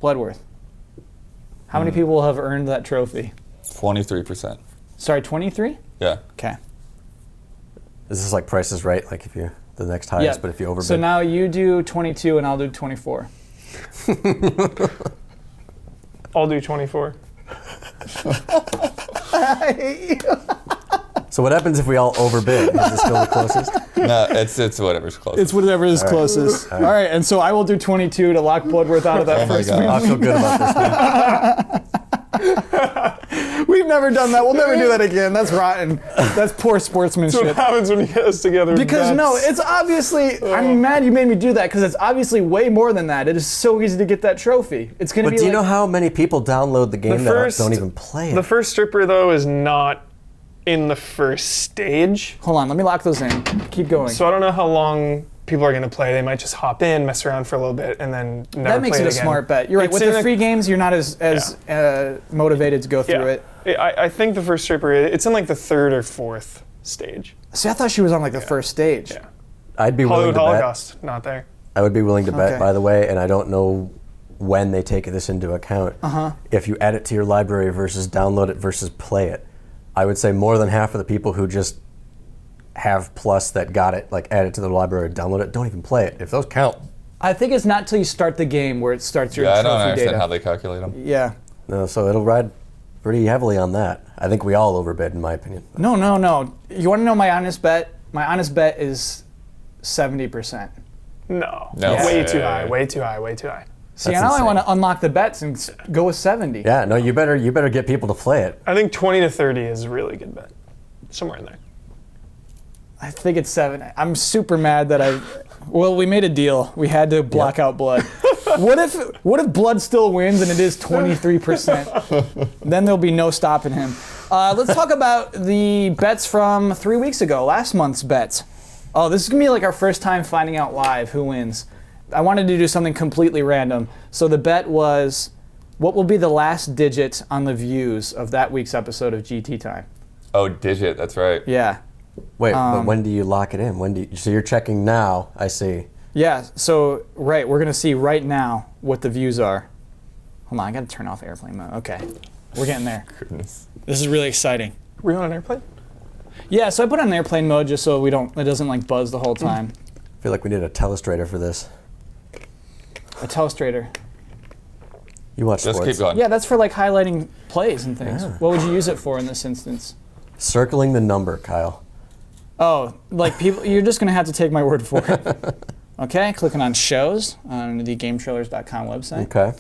Bloodworth. How many people have earned that trophy? 23%. Sorry, 23? Yeah. Okay. Is this like Price is Right? Like if you the next highest, but if you overbid. So now you do 22 and I'll do 24. I'll do 24. So what happens if we all overbid? Is this still the closest? No, it's whatever's close. It's whatever is closest. All right, and so I will do 22 to lock Bloodworth out of that Oh my first God. win. I feel good about this one. We've never done that. We'll never do that again. That's rotten. That's poor That's what sportsmanship. happens when you get us together. Because no, it's obviously, I'm mad you made me do that because it's obviously way more than that. It is so easy to get that trophy. It's going to But be do you like, know how many people download the game that first- don't even play it? The first stripper, though, is not in the first stage. hold on, let me lock those in. Keep going. So I don't know how long people are going to play. They might just hop in, mess around for a little bit, and then never that makes play it a again. smart bet. You're right. It's With in the a- free games, you're not as motivated to go through it. I think the first stripper, it's in like the third or fourth stage. See, I thought she was on like the first stage. Yeah. I'd be willing Hollywood to bet. Holocaust, not there. I would be willing to bet, Okay. by the way, and I don't know when they take this into account. If you add it to your library versus download it versus play it, I would say more than half of the people who just have Plus that got it, like add it to the library, download it, don't even play it. If those count. I think it's not till you start the game where it starts your Yeah, I trophy don't understand data. how they calculate them. Yeah. No, so it'll ride pretty heavily on that. I think we all overbid, in my opinion. No. You want to know my honest bet? My honest bet is 70%. No. No Way way. too high. Way too high. Way too high. See, That's now I insane. want to unlock the bets and go with 70. Yeah, no, you better get people to play it. I think 20 to 30 is a really good bet. Somewhere in there. I think it's 7. I'm super mad that well, we made a deal. We had to block out blood. What if blood still wins and it is 23%? Then there'll be no stopping him. Let's talk about the bets from 3 weeks ago, last month's bets. Oh, this is gonna be like our first time finding out live who wins. I wanted to do something completely random. So the bet was, what will be the last digit on the views of that week's episode of GT Time? Oh, digit. That's right. Yeah. Wait, but when do you lock it in? So you're checking now, I see. Yeah, so, right, we're gonna see right now what the views are. Hold on, I gotta turn off airplane mode. Okay, we're getting there. Goodness. This is really exciting. Were you on an airplane? Yeah, so I put on airplane mode just so it doesn't like buzz the whole time. I feel like we need a telestrator for this. A telestrator. You watch Just sports. keep going. Yeah, that's for like highlighting plays and things. Yeah. What would you use it for in this instance? Circling the number, Kyle. Oh, like people, you're just gonna have to take my word for it. Okay, clicking on shows on the GameTrailers.com website. Okay.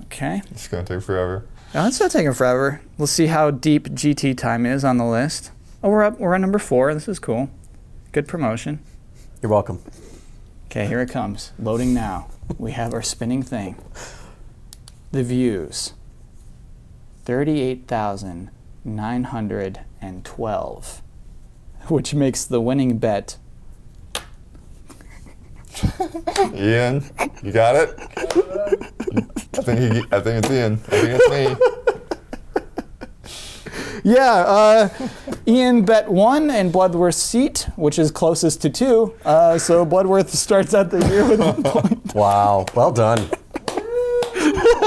Okay. It's going to take forever. No, it's not taking forever. We'll see how deep GT Time is on the list. Oh, we're on number 4. This is cool. Good promotion. You're welcome. Okay, here it comes. Loading now. We have our spinning thing. The views. 38,912. Which makes the winning bet. Ian, you got it? I think it's Ian. I think it's me. Yeah, Ian bet 1 and Bloodworth's seat, which is closest to 2. So Bloodworth starts out the year with 1 point. Wow, well done.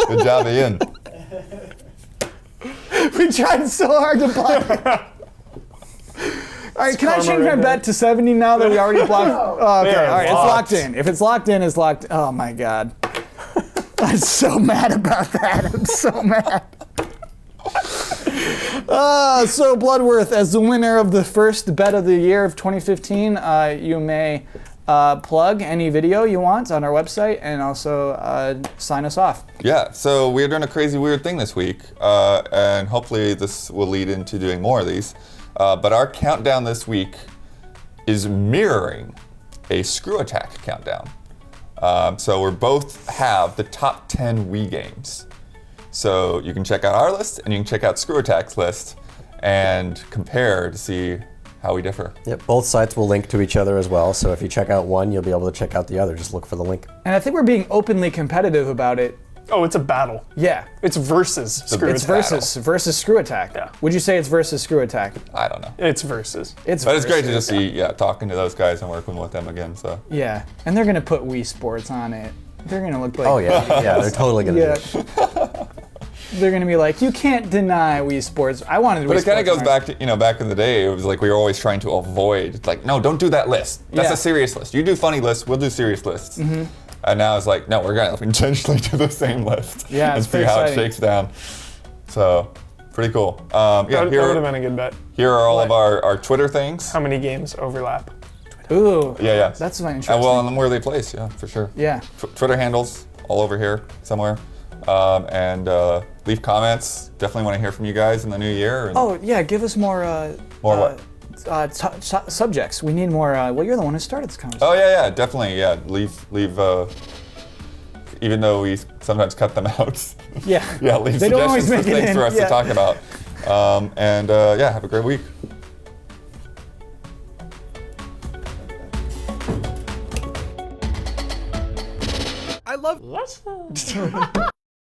Good job, Ian. We tried so hard to block it. All right, can I change my bet to 70 now that we already blocked? Oh, okay, They're all right, it's locked. locked in. If it's locked in, it's locked. Oh my God. I'm so mad about that. I'm so mad. So Bloodworth, as the winner of the first bet of the year of 2015, you may plug any video you want on our website and also sign us off. Yeah, so we're doing a crazy weird thing this week, and hopefully this will lead into doing more of these. But our countdown this week is mirroring a Screw Attack countdown. So we both have the top 10 Wii games. So you can check out our list and you can check out Screw Attack's list and compare to see how we differ. Yep, both sites will link to each other as well, so if you check out one, you'll be able to check out the other. Just look for the link. And I think we're being openly competitive about it. Oh, it's a battle. Yeah. It's versus Screw It's Attack. versus Screw Attack. Yeah. Would you say it's versus Screw Attack? I don't know. It's versus. It's But it's great to versus. just see, talking to those guys and working with them again. So Yeah, and they're gonna put Wii Sports on it. They're gonna look like. Oh yeah, yeah, they're totally gonna do Yeah. it. They're gonna be like, you can't deny Wii Sports. I wanted Wii But it kind of Sports goes on our- back to, back in the day, it was like we were always trying to avoid, it's like, no, don't do that list. That's Yeah. a serious list. You do funny lists, we'll do serious lists. And now it's like, no, we're going to intentionally do the same list Yeah, and it's see pretty how exciting. it shakes down. So, pretty cool. That would have been a good bet. here are all of What? our Twitter things. How many games overlap? Ooh. Yeah. That's interesting. And well, and where they place, yeah, for sure. Yeah. Twitter handles all over here somewhere. And leave comments. Definitely want to hear from you guys in the new year. And Oh yeah, give us more. More what? Subjects. We need more. Well, you're the one who started this conversation. Oh yeah, definitely, yeah. Leave. Even though we sometimes cut them out. Yeah. Yeah, leave They don't suggestions always for make it things in, for us yeah. to talk about. Have a great week. I love.